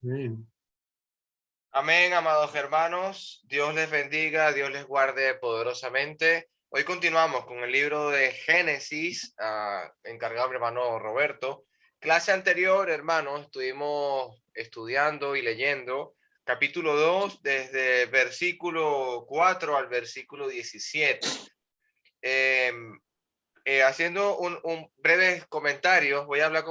Amén. Amén, amados hermanos. Dios les bendiga, Dios les guarde poderosamente. Hoy continuamos con el libro de Génesis, encargado mi hermano Roberto. Clase anterior, hermanos, estuvimos estudiando y leyendo capítulo 2 desde versículo 4 al versículo 17. Haciendo un breve comentario, voy a hablar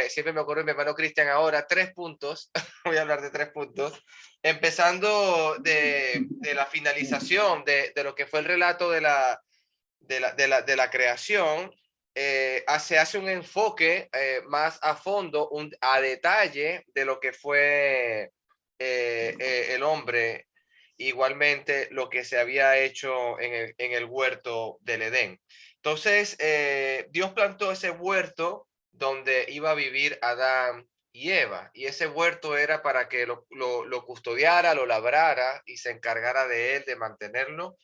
siempre me acuerdo de mi hermano Cristian ahora, 3 puntos, voy a hablar de 3 puntos, empezando de la finalización de lo que fue el relato de la creación. Se hace un enfoque más a fondo, a detalle de lo que fue el hombre, igualmente lo que se había hecho en el huerto del Edén. Entonces, Dios plantó ese huerto donde iba a vivir Adán y Eva, y ese huerto era para que lo custodiara, lo labrara y se encargara de él, de mantenerlo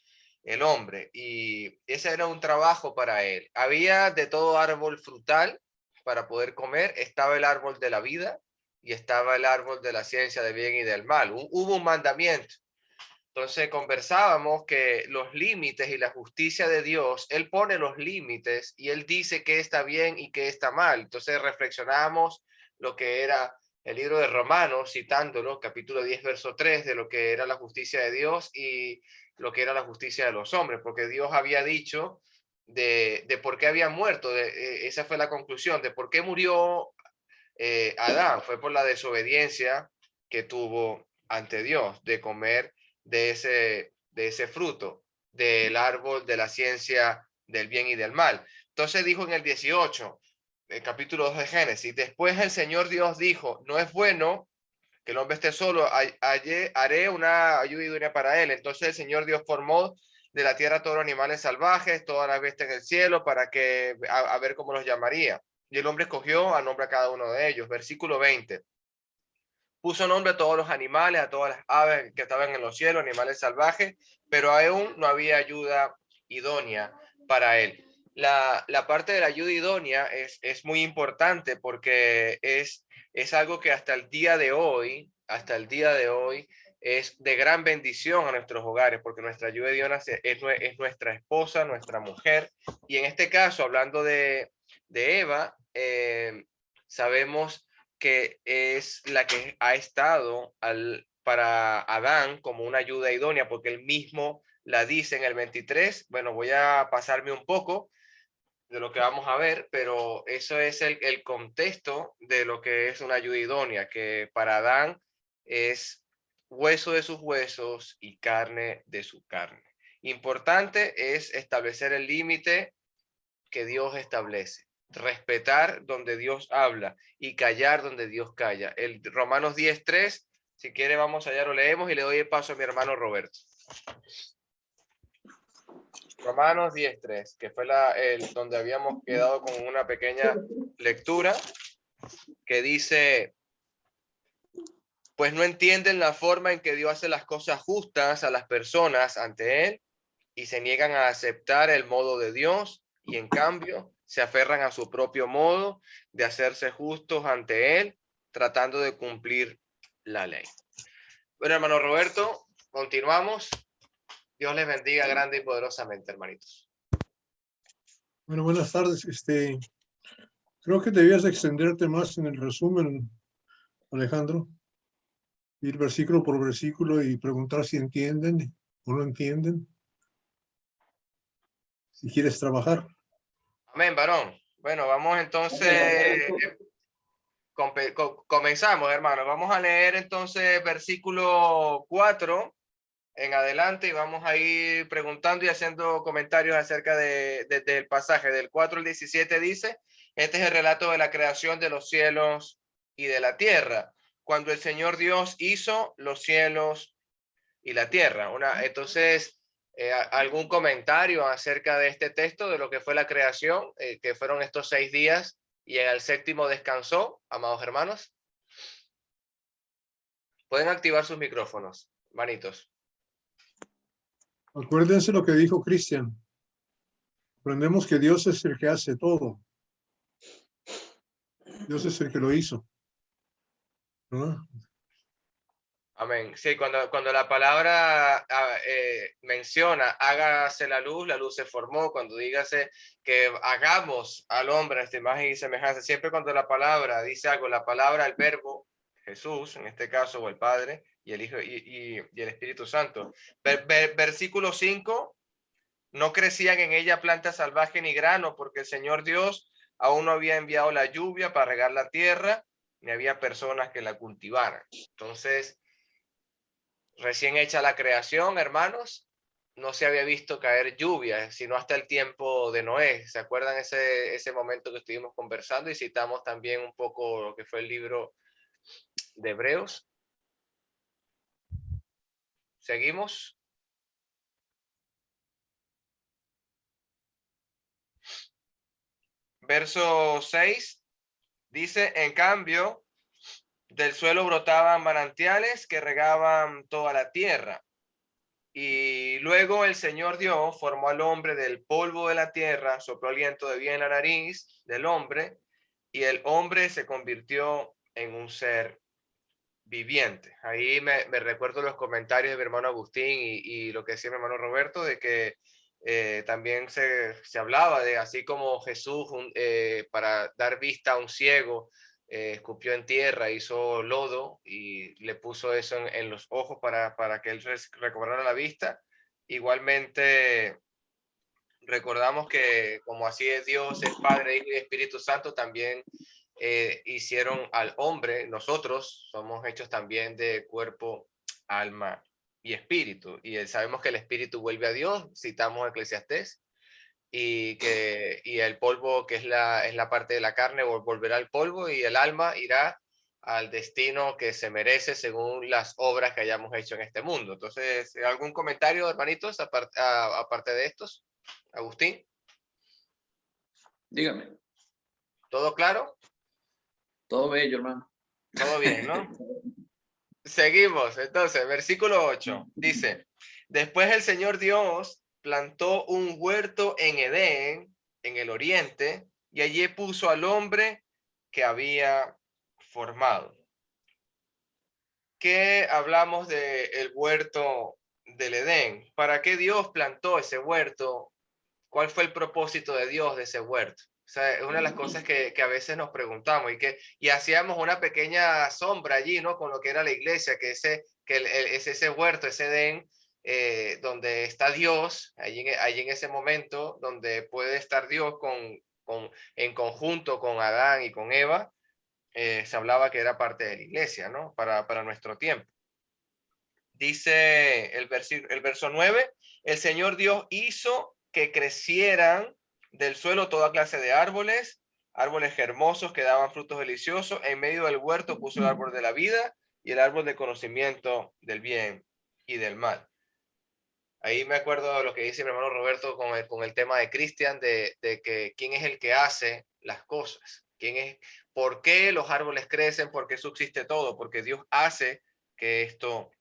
el hombre, y ese era un trabajo para él. Había de todo árbol frutal para poder comer, estaba el árbol de la vida y estaba el árbol de la ciencia del bien y del mal. Hubo un mandamiento. Entonces conversábamos que los límites y la justicia de Dios, Él pone los límites y Él dice qué está bien y qué está mal. Entonces reflexionábamos lo que era el libro de Romanos, citándolo, capítulo 10, verso 3, de lo que era la justicia de Dios y lo que era la justicia de los hombres, porque Dios había dicho de por qué había muerto. Esa fue la conclusión de por qué murió Adán. Fue por la desobediencia que tuvo ante Dios de comer de ese fruto, del árbol de la ciencia del bien y del mal. Entonces dijo en el 18, el capítulo 2 de Génesis, después el Señor Dios dijo, no es bueno que el hombre esté solo, haré una ayuda idónea para él. Entonces el Señor Dios formó de la tierra todos los animales salvajes, todas las bestias en el cielo, para que a ver cómo los llamaría. Y el hombre escogió a nombre a cada uno de ellos. Versículo 20. Puso nombre a todos los animales, a todas las aves que estaban en los cielos, animales salvajes, pero aún no había ayuda idónea para él. La parte de la ayuda idónea es muy importante porque es algo que hasta el día de hoy, es de gran bendición a nuestros hogares, porque nuestra ayuda idónea es nuestra esposa, nuestra mujer. Y en este caso, hablando de Eva, sabemos que es la que ha estado para Adán como una ayuda idónea, porque él mismo la dice en el 23. Bueno, voy a pasarme un poco de lo que vamos a ver, pero eso es el contexto de lo que es una ayuda idónea, que para Adán es hueso de sus huesos y carne de su carne. Importante es establecer el límite que Dios establece, respetar donde Dios habla y callar donde Dios calla. El Romanos 10:3, si quiere vamos allá, lo leemos y le doy el paso a mi hermano Roberto. Romanos 10:3, que fue donde habíamos quedado con una pequeña lectura que dice, pues no entienden la forma en que Dios hace las cosas justas a las personas ante Él y se niegan a aceptar el modo de Dios y en cambio se aferran a su propio modo de hacerse justos ante Él, tratando de cumplir la ley. Bueno, hermano Roberto, continuamos. Dios les bendiga grande y poderosamente, hermanitos. Bueno, buenas tardes. Creo que debías extenderte más en el resumen, Alejandro, ir versículo por versículo y preguntar si entienden o no entienden, si quieres trabajar. Amén, varón. Bueno, vamos entonces, comenzamos, hermano. Vamos a leer entonces versículo 4 en adelante y vamos a ir preguntando y haciendo comentarios acerca del pasaje del 4 al 17. Dice, este es el relato de la creación de los cielos y de la tierra, cuando el Señor Dios hizo los cielos y la tierra. Entonces, algún comentario acerca de este texto, de lo que fue la creación, que fueron estos 6 días y en el séptimo descansó, amados hermanos. Pueden activar sus micrófonos, manitos. Acuérdense lo que dijo Cristian. Aprendemos que Dios es el que hace todo. Dios es el que lo hizo, ¿no? Amén. Sí, cuando la palabra menciona hágase la luz se formó. Cuando dígase que hagamos al hombre a esta imagen y semejanza, siempre cuando la palabra dice algo, la palabra, el verbo, Jesús, en este caso, o el Padre, y el Hijo y el Espíritu Santo. Versículo 5, no crecían en ella planta salvaje ni grano, porque el Señor Dios aún no había enviado la lluvia para regar la tierra, ni había personas que la cultivaran. Entonces, recién hecha la creación, hermanos, no se había visto caer lluvia, sino hasta el tiempo de Noé. ¿Se acuerdan ese momento que estuvimos conversando? Y citamos también un poco lo que fue el libro de Hebreos. Seguimos. Verso 6 dice, en cambio, del suelo brotaban manantiales que regaban toda la tierra. Y luego el Señor Dios formó al hombre del polvo de la tierra, sopló aliento de vida en la nariz del hombre, y el hombre se convirtió en un ser viviente. Ahí me recuerdo los comentarios de mi hermano Agustín y lo que decía mi hermano Roberto, de que también se hablaba de así como Jesús para dar vista a un ciego, escupió en tierra, hizo lodo y le puso eso en los ojos para que él recobrara la vista. Igualmente, recordamos que como así es Dios, es Padre, Hijo y Espíritu Santo, también hicieron al hombre. Nosotros somos hechos también de cuerpo, alma y espíritu. Y sabemos que el espíritu vuelve a Dios, citamos Eclesiastés, y el polvo, que es la parte de la carne, volverá al polvo, y el alma irá al destino que se merece según las obras que hayamos hecho en este mundo. Entonces, ¿algún comentario, hermanitos, aparte de estos? Agustín, Dígame, ¿todo claro? todo bello, hermano. Todo bien, ¿no? Seguimos, entonces, versículo 8 dice, después el Señor Dios plantó un huerto en Edén, en el oriente, y allí puso al hombre que había formado. ¿Qué hablamos del huerto del Edén? ¿Para qué Dios plantó ese huerto? ¿Cuál fue el propósito de Dios de ese huerto? O sea, es una de las cosas que a veces nos preguntamos y hacíamos una pequeña sombra allí, ¿no? Con lo que era la iglesia, que es ese huerto, ese Edén, donde está Dios, allí en ese momento, donde puede estar Dios en conjunto con Adán y con Eva, se hablaba que era parte de la iglesia, ¿no? Para nuestro tiempo. Dice el verso 9, el Señor Dios hizo que crecieran del suelo toda clase de árboles, árboles hermosos que daban frutos deliciosos. En medio del huerto puso el árbol de la vida y el árbol de conocimiento del bien y del mal. Ahí me acuerdo de lo que dice mi hermano Roberto con el tema de Cristian, de que quién es el que hace las cosas, por qué los árboles crecen, por qué subsiste todo, porque Dios hace que esto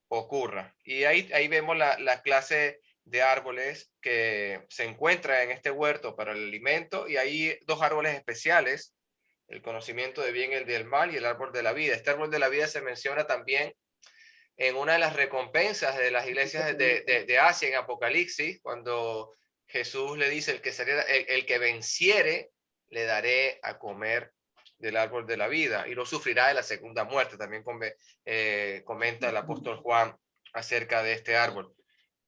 ocurra. Y ahí vemos la clase de árboles que se encuentra en este huerto para el alimento, y hay dos árboles especiales, el conocimiento de bien y el del mal, y el árbol de la vida. Este árbol de la vida se menciona también en una de las recompensas de las iglesias de Asia en Apocalipsis, cuando Jesús le dice, el que venciere, le daré a comer del árbol de la vida y no sufrirá de la segunda muerte. También comenta el apóstol Juan acerca de este árbol.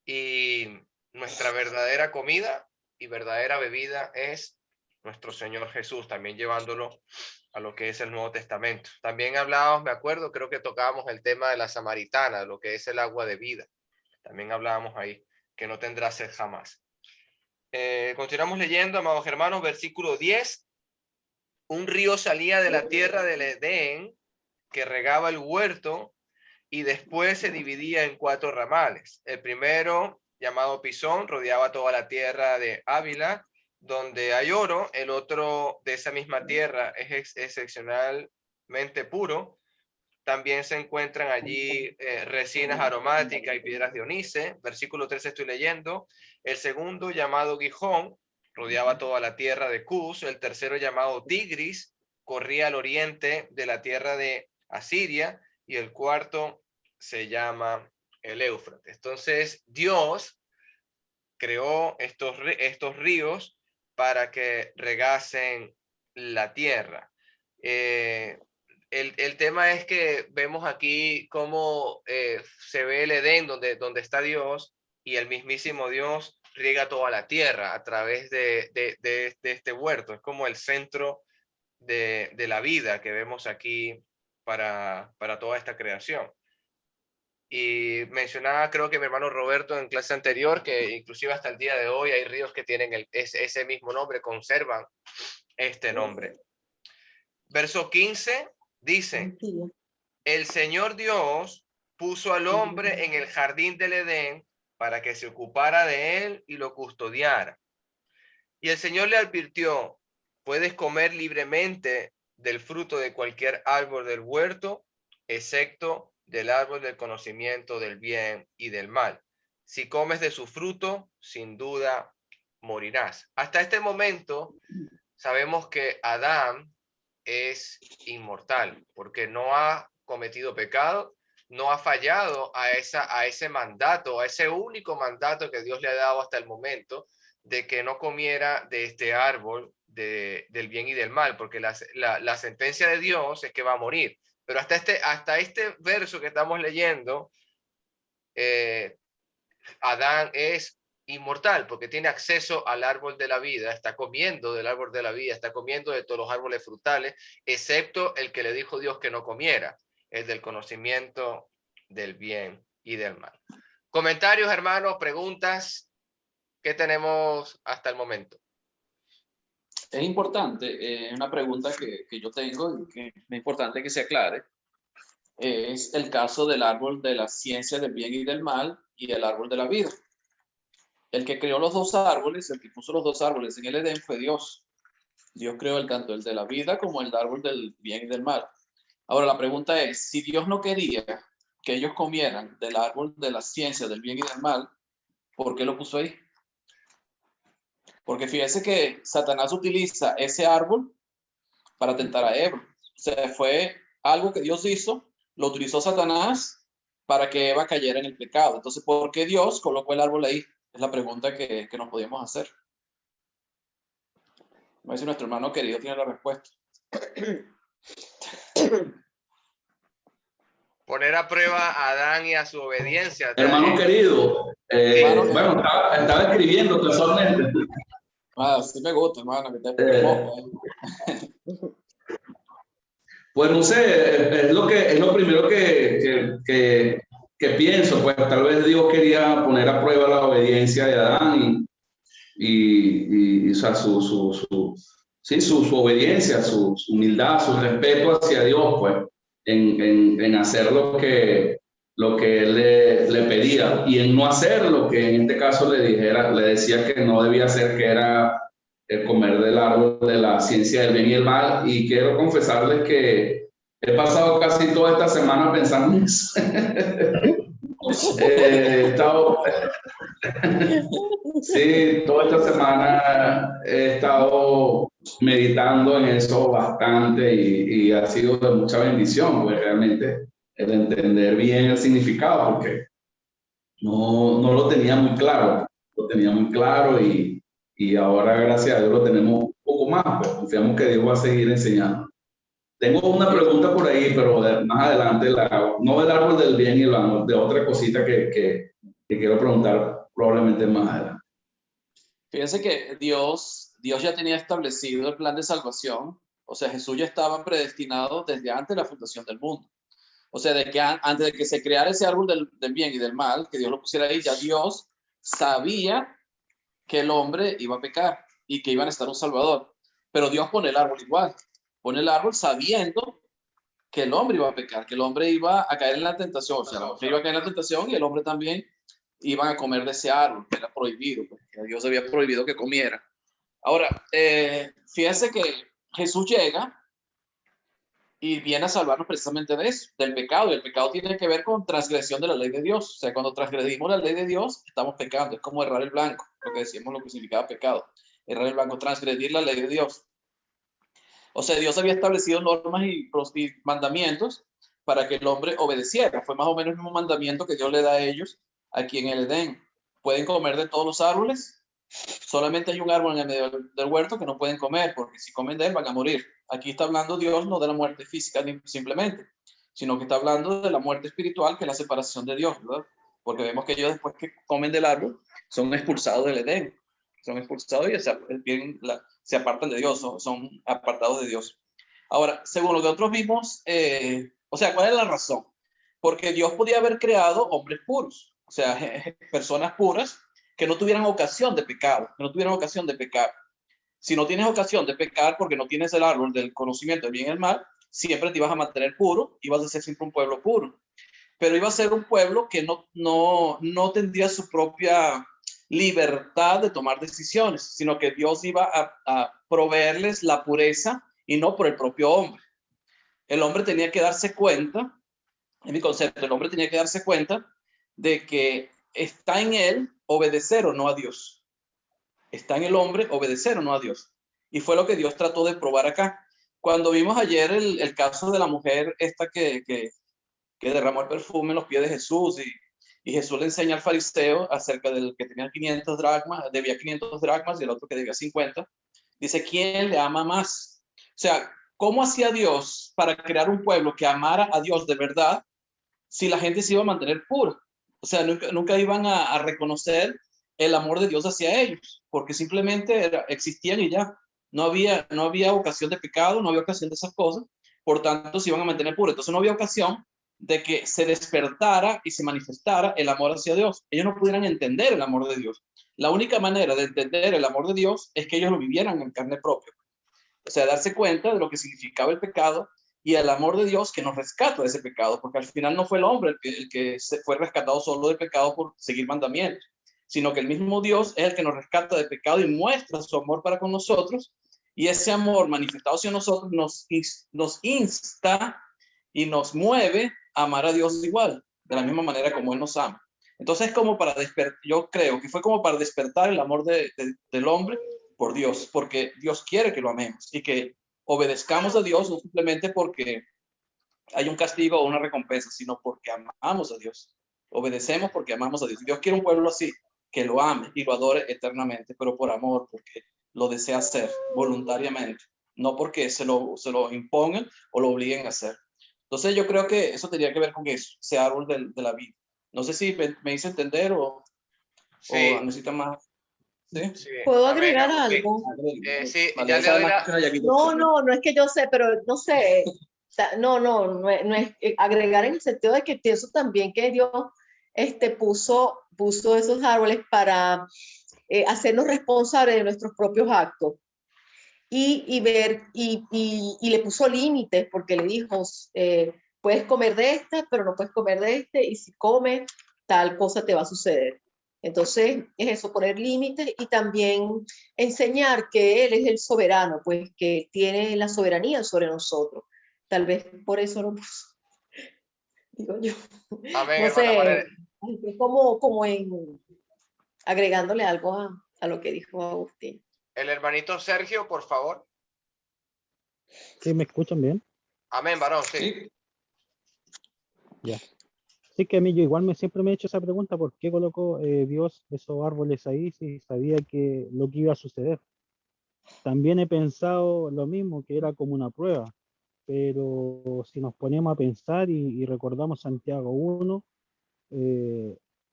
Y nuestra verdadera comida y verdadera bebida es nuestro Señor Jesús, también llevándolo a lo que es el Nuevo Testamento. También hablábamos, me acuerdo, creo que tocábamos el tema de la samaritana, lo que es el agua de vida. También hablábamos ahí, que no tendrá sed jamás. Continuamos leyendo, amados hermanos, versículo 10. Un río salía de la tierra del Edén que regaba el huerto y después se dividía en 4 ramales. El primero, llamado Pisón, rodeaba toda la tierra de Ávila, donde hay oro. El otro de esa misma tierra es excepcionalmente puro. También se encuentran allí resinas aromáticas y piedras de onice. Versículo 13 estoy leyendo. El segundo, llamado Gijón, rodeaba toda la tierra de Cus. El tercero, llamado Tigris, corría al oriente de la tierra de Asiria. Y el cuarto, se llama el Éufrates. Entonces, Dios creó estos ríos para que regasen la tierra. El tema es que vemos aquí cómo se ve el Edén donde está Dios, y el mismísimo Dios riega toda la tierra a través de este huerto. Es como el centro de la vida que vemos aquí para toda esta creación. Y mencionaba, creo que mi hermano Roberto en clase anterior, que inclusive hasta el día de hoy hay ríos que tienen ese mismo nombre, conservan este nombre. Verso 15 dice: el Señor Dios puso al hombre en el jardín del Edén para que se ocupara de él y lo custodiara. Y el Señor le advirtió: puedes comer libremente del fruto de cualquier árbol del huerto, excepto del árbol del conocimiento del bien y del mal. Si comes de su fruto, sin duda morirás. Hasta este momento sabemos que Adán es inmortal porque no ha cometido pecado, no ha fallado a ese mandato, a ese único mandato que Dios le ha dado hasta el momento, de que no comiera de este árbol del bien y del mal, porque la sentencia de Dios es que va a morir. Pero hasta este verso que estamos leyendo, Adán es inmortal porque tiene acceso al árbol de la vida, está comiendo del árbol de la vida, está comiendo de todos los árboles frutales, excepto el que le dijo Dios que no comiera, el del conocimiento del bien y del mal. Comentarios, hermanos, preguntas, ¿qué tenemos hasta el momento? Es importante, una pregunta que yo tengo y que es importante que se aclare, es el caso del árbol de la ciencia del bien y del mal y el árbol de la vida. El que creó los dos árboles, el que puso los dos árboles en el Edén fue Dios. Dios creó tanto el de la vida como el árbol del bien y del mal. Ahora la pregunta es, si Dios no quería que ellos comieran del árbol de la ciencia del bien y del mal, ¿por qué lo puso ahí? Porque fíjese que Satanás utiliza ese árbol para tentar a Eva. O sea, fue algo que Dios hizo, lo utilizó Satanás para que Eva cayera en el pecado. Entonces, ¿por qué Dios colocó el árbol ahí? Es la pregunta que nos podíamos hacer. A ver si nuestro hermano querido tiene la respuesta. Poner a prueba a Adán y a su obediencia. Hermano querido, bueno, estaba escribiendo casualmente. Sí me gusta, hermano, que te Pues no sé, es lo primero que pienso, pues tal vez Dios quería poner a prueba la obediencia de Adán y o sea, su obediencia, su humildad, su respeto hacia Dios, pues, en hacer lo que él le pedía y en no hacer lo que en este caso le decía que no debía hacer, que era el comer del árbol de la ciencia del bien y el mal. Y quiero confesarles que he pasado casi toda esta semana pensando en eso. He estado, sí, toda esta semana he estado meditando en eso bastante y ha sido de mucha bendición, pues realmente el entender bien el significado, porque no lo tenía muy claro, y ahora gracias a Dios lo tenemos un poco más, pues confiamos que Dios va a seguir enseñando. Tengo una pregunta por ahí, pero más adelante no del árbol del bien y el mal, de otra cosita que quiero preguntar probablemente más adelante. Fíjense que Dios ya tenía establecido el plan de salvación. O sea, Jesús ya estaba predestinado desde antes de la fundación del mundo. O sea, de que antes de que se creara ese árbol del bien y del mal, que Dios lo pusiera ahí, ya Dios sabía que el hombre iba a pecar y que iba a necesitar un salvador. Pero Dios pone el árbol igual. Pone el árbol sabiendo que el hombre iba a pecar, que el hombre iba a caer en la tentación. O sea, la mujer iba a caer en la tentación y el hombre también iban a comer de ese árbol, que era prohibido, porque Dios había prohibido que comiera. Ahora, fíjense que Jesús llega y viene a salvarnos precisamente de eso, del pecado. Y el pecado tiene que ver con transgresión de la ley de Dios. O sea, cuando transgredimos la ley de Dios, estamos pecando. Es como errar el blanco, lo que decíamos, lo que significaba pecado. Errar el blanco, transgredir la ley de Dios. O sea, Dios había establecido normas y mandamientos para que el hombre obedeciera. Fue más o menos el mismo mandamiento que Dios le da a ellos aquí en el Edén. Pueden comer de todos los árboles, solamente hay un árbol en el medio del huerto que no pueden comer, porque si comen de él van a morir. Aquí está hablando Dios no de la muerte física simplemente, sino que está hablando de la muerte espiritual, que es la separación de Dios, ¿verdad? Porque vemos que ellos después que comen del árbol son expulsados del Edén, son expulsados y se apartan de Dios, son apartados de Dios. Ahora, según lo que nosotros vimos, o sea, ¿cuál es la razón? Porque Dios podía haber creado hombres puros, o sea, personas puras que no tuvieran ocasión de pecado, que no tuvieran ocasión de pecar. Si no tienes ocasión de pecar porque no tienes el árbol del conocimiento del bien y el mal, siempre te ibas a mantener puro y vas a ser siempre un pueblo puro. Pero iba a ser un pueblo que no tendría su propia libertad de tomar decisiones, sino que Dios iba a proveerles la pureza y no por el propio hombre. El hombre tenía que darse cuenta, en mi concepto, el hombre tenía que darse cuenta de que está en él obedecer o no a Dios. Está en el hombre obedecer o no a Dios. Y fue lo que Dios trató de probar acá. Cuando vimos ayer el caso de la mujer esta que derramó el perfume en los pies de Jesús y Jesús le enseña al fariseo acerca del que tenía 500 dracmas, debía 500 dracmas y el otro que debía 50. Dice, ¿quién le ama más? O sea, ¿cómo hacía Dios para crear un pueblo que amara a Dios de verdad si la gente se iba a mantener pura? O sea, nunca iban a reconocer el amor de Dios hacia ellos, porque simplemente existían y ya. No había ocasión de pecado, no había ocasión de esas cosas, por tanto se iban a mantener puros. Entonces no había ocasión de que se despertara y se manifestara el amor hacia Dios. Ellos no pudieran entender el amor de Dios. La única manera de entender el amor de Dios es que ellos lo vivieran en carne propia. O sea, darse cuenta de lo que significaba el pecado y el amor de Dios que nos rescata de ese pecado, porque al final no fue el hombre el que se fue rescatado solo del pecado por seguir mandamientos, sino que el mismo Dios es el que nos rescata del pecado y muestra su amor para con nosotros, y ese amor manifestado hacia nosotros nos insta y nos mueve a amar a Dios igual, de la misma manera como Él nos ama. Entonces, como para despertar, yo creo que fue como para despertar el amor del hombre por Dios, porque Dios quiere que lo amemos y que obedezcamos a Dios, no simplemente porque hay un castigo o una recompensa, sino porque amamos a Dios. Obedecemos porque amamos a Dios. Dios quiere un pueblo así, que lo ame y lo adore eternamente, pero por amor, porque lo desea hacer voluntariamente, no porque se lo impongan o lo obliguen a hacer. Entonces yo creo que eso tenía que ver con eso, ese árbol de la vida. No sé si me hice entender o necesita más. ¿Sí? Sí. ¿Puedo Amén, agregar Agustín. algo? Sí, María ya le doy sabe la... más que nadie aquí. No es que yo sé, pero no sé. No es agregar en el sentido de que pienso también que Dios puso esos árboles para hacernos responsables de nuestros propios actos y ver, y le puso límites porque le dijo, puedes comer de este, pero no puedes comer de este, y si comes, tal cosa te va a suceder. Entonces, es eso, poner límites y también enseñar que Él es el soberano, pues que tiene la soberanía sobre nosotros. Tal vez por eso lo puso, digo yo. Amén, No hermana sé, María. como agregándole algo a lo que dijo Agustín. El hermanito Sergio, por favor. ¿Sí me escuchan bien? Amén, varón, sí. Sí. Ya. Sí que a mí yo igual siempre me he hecho esa pregunta, ¿por qué colocó Dios esos árboles ahí si sabía que lo que iba a suceder? También he pensado lo mismo, que era como una prueba, pero si nos ponemos a pensar y recordamos Santiago 1,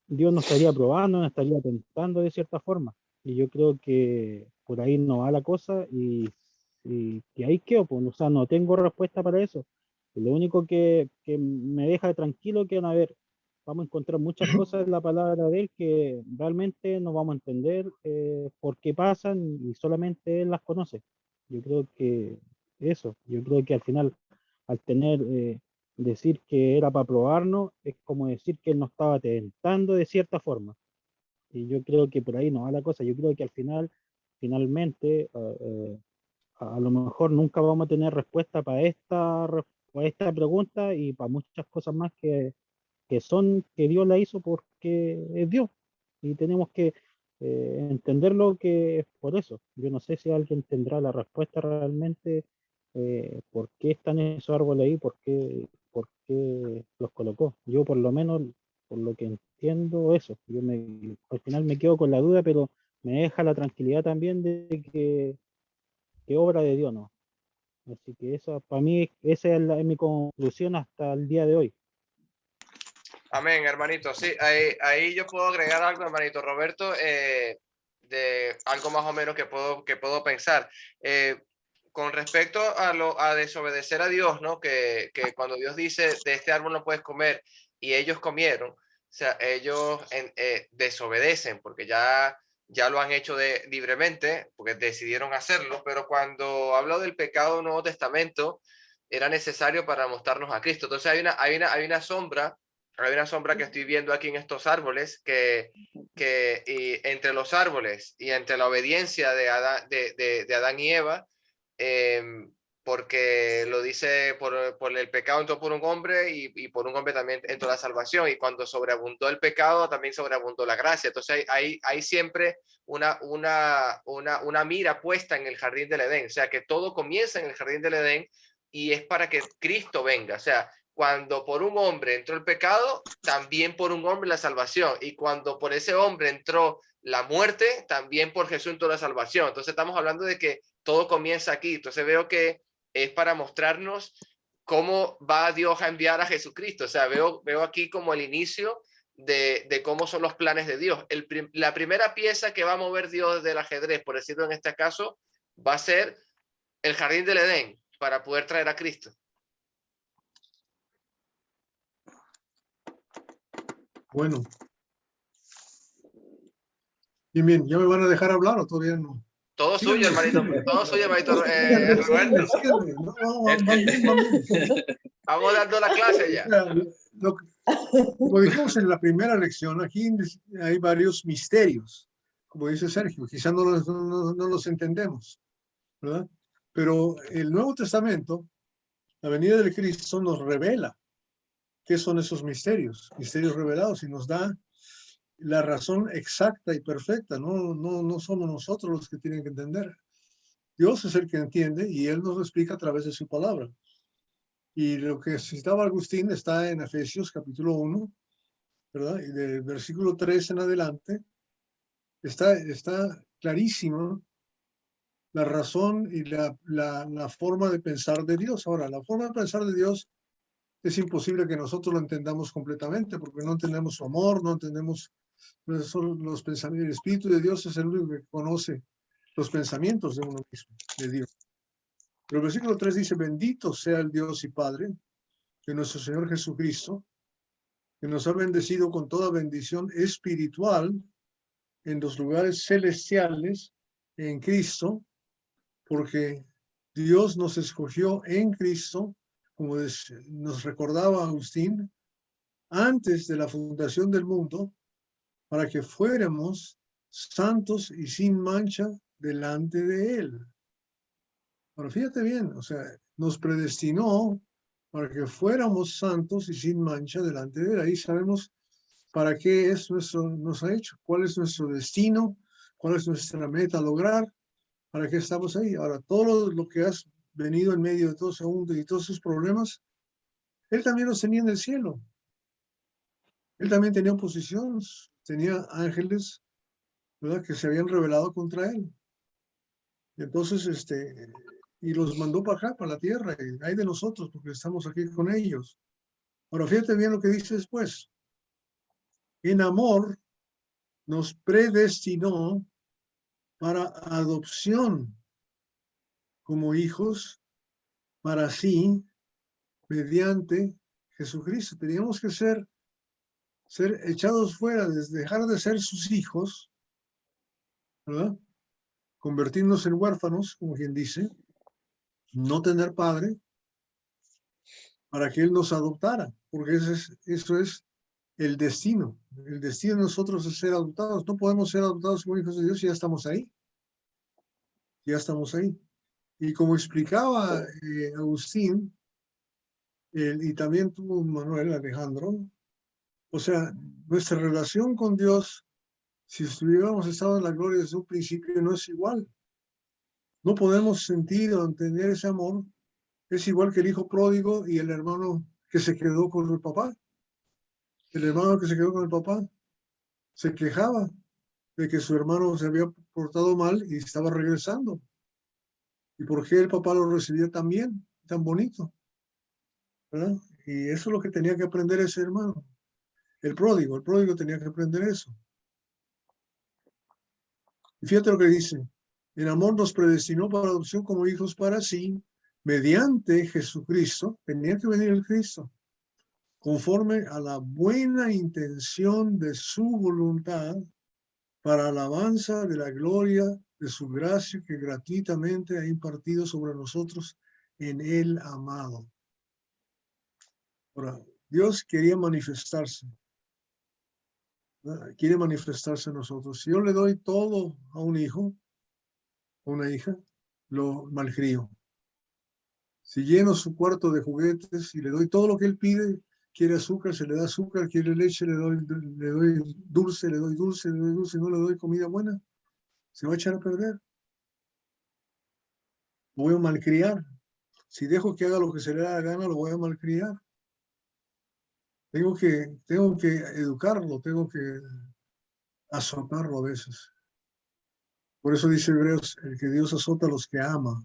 Dios nos estaría probando, nos estaría tentando de cierta forma. Y yo creo que por ahí no va la cosa y ahí quedo, pues, o sea, no tengo respuesta para eso. Lo único que me deja tranquilo que, a ver, vamos a encontrar muchas cosas en la palabra de Él que realmente no vamos a entender por qué pasan y solamente Él las conoce. Yo creo que yo creo que al final, al tener decir que era para probarnos, es como decir que él nos estaba tentando de cierta forma. Y yo creo que por ahí no va la cosa. Yo creo que al final, finalmente, a lo mejor nunca vamos a tener respuesta para esta pregunta y para muchas cosas más que Dios la hizo porque es Dios. Y tenemos que entenderlo que es por eso. Yo no sé si alguien tendrá la respuesta realmente por qué están esos árboles ahí, por qué por qué los colocó. Yo por lo menos, por lo que entiendo eso, al final me quedo con la duda, pero me deja la tranquilidad también de que obra de Dios, ¿no? Así que eso, para mí, esa es mi conclusión hasta el día de hoy. Amén, hermanito. Sí, ahí yo puedo agregar algo, hermanito Roberto, de algo más o menos que puedo pensar. Con respecto a desobedecer a Dios, ¿no? Que cuando Dios dice, de este árbol no puedes comer, y ellos comieron, o sea, ellos desobedecen, porque ya lo han hecho libremente, porque decidieron hacerlo, pero cuando hablo del pecado del Nuevo Testamento, era necesario para mostrarnos a Cristo. Entonces hay una sombra que estoy viendo aquí en estos árboles, y entre los árboles y entre la obediencia de Adán y Eva, porque lo dice por el pecado entró por un hombre y por un hombre también entró la salvación, y cuando sobreabundó el pecado también sobreabundó la gracia. Entonces hay siempre una mira puesta en el jardín del Edén, o sea que todo comienza en el jardín del Edén y es para que Cristo venga, o sea, cuando por un hombre entró el pecado, también por un hombre la salvación. Y cuando por ese hombre entró la muerte, también por Jesús entró la salvación. Entonces estamos hablando de que todo comienza aquí. Entonces veo que es para mostrarnos cómo va Dios a enviar a Jesucristo. O sea, veo aquí como el inicio de cómo son los planes de Dios. La primera pieza que va a mover Dios del ajedrez, por decirlo en este caso, va a ser el jardín del Edén para poder traer a Cristo. Bueno. Bien, ¿ya me van a dejar hablar o todavía no? Todo suyo, hermanito. Todo suyo, hermanito Roberto. Síganme. No, van bien, van bien. Vamos dando la clase ya. Como dijimos en la primera lección, aquí hay varios misterios, como dice Sergio, quizás no los entendemos, ¿verdad? Pero el Nuevo Testamento, la venida de Cristo, nos revela qué son esos misterios revelados, y nos da la razón exacta y perfecta. No somos nosotros los que tienen que entender. Dios es el que entiende y Él nos lo explica a través de su palabra. Y lo que citaba Agustín está en Efesios capítulo 1, ¿verdad? Y del versículo 3 en adelante está clarísimo la razón y la forma de pensar de Dios. Ahora, la forma de pensar de Dios es imposible que nosotros lo entendamos completamente, porque no entendemos su amor, no entendemos los pensamientos. El Espíritu de Dios es el único que conoce los pensamientos de uno mismo, de Dios. Pero el versículo 3 dice: bendito sea el Dios y Padre de nuestro Señor Jesucristo, que nos ha bendecido con toda bendición espiritual en los lugares celestiales en Cristo, porque Dios nos escogió en Cristo, como nos recordaba Agustín, antes de la fundación del mundo, para que fuéramos santos y sin mancha delante de Él. Ahora fíjate bien, o sea, nos predestinó para que fuéramos santos y sin mancha delante de Él. Ahí sabemos para qué nos ha hecho, cuál es nuestro destino, cuál es nuestra meta a lograr, para qué estamos ahí. Ahora, todo lo que has venido en medio de todo ese mundo y todos sus problemas, Él también los tenía en el cielo. Él también tenía oposición, tenía ángeles, ¿verdad?, que se habían rebelado contra Él. Y entonces, y los mandó para acá, para la tierra, y hay de nosotros, porque estamos aquí con ellos. Ahora, fíjate bien lo que dice después. En amor nos predestinó para adopción como hijos para sí, mediante Jesucristo. Teníamos que ser echados fuera, dejar de ser sus hijos, ¿verdad? Convertirnos en huérfanos, como quien dice, no tener padre, para que Él nos adoptara, porque eso es el destino. El destino de nosotros es ser adoptados. No podemos ser adoptados como hijos de Dios y ya estamos ahí. Ya estamos ahí. Y como explicaba Agustín, y también tú, Manuel, Alejandro, o sea, nuestra relación con Dios, si hubiéramos estado en la gloria desde un principio, no es igual. No podemos sentir o entender ese amor. Es igual que el hijo pródigo y el hermano que se quedó con el papá. El hermano que se quedó con el papá se quejaba de que su hermano se había portado mal y estaba regresando. ¿Y por qué el papá lo recibía tan bien, tan bonito? ¿Verdad? Y eso es lo que tenía que aprender ese hermano. El pródigo tenía que aprender eso. Y fíjate lo que dice. En amor nos predestinó para adopción como hijos para sí, mediante Jesucristo. Tenía que venir el Cristo, conforme a la buena intención de su voluntad, para alabanza de la gloria de su gracia que gratuitamente ha impartido sobre nosotros en el amado. Ahora, Dios quería manifestarse, ¿verdad? Quiere manifestarse en nosotros. Si yo le doy todo a un hijo, a una hija, lo malcrio. Si lleno su cuarto de juguetes y le doy todo lo que él pide, quiere azúcar, se le da azúcar, quiere leche, le doy dulce, le doy dulce, le doy dulce, no le doy comida buena, se va a echar a perder. Lo voy a malcriar. Si dejo que haga lo que se le da la gana, lo voy a malcriar. Tengo que educarlo, tengo que azotarlo a veces. Por eso dice Hebreos, el que Dios azota a los que ama,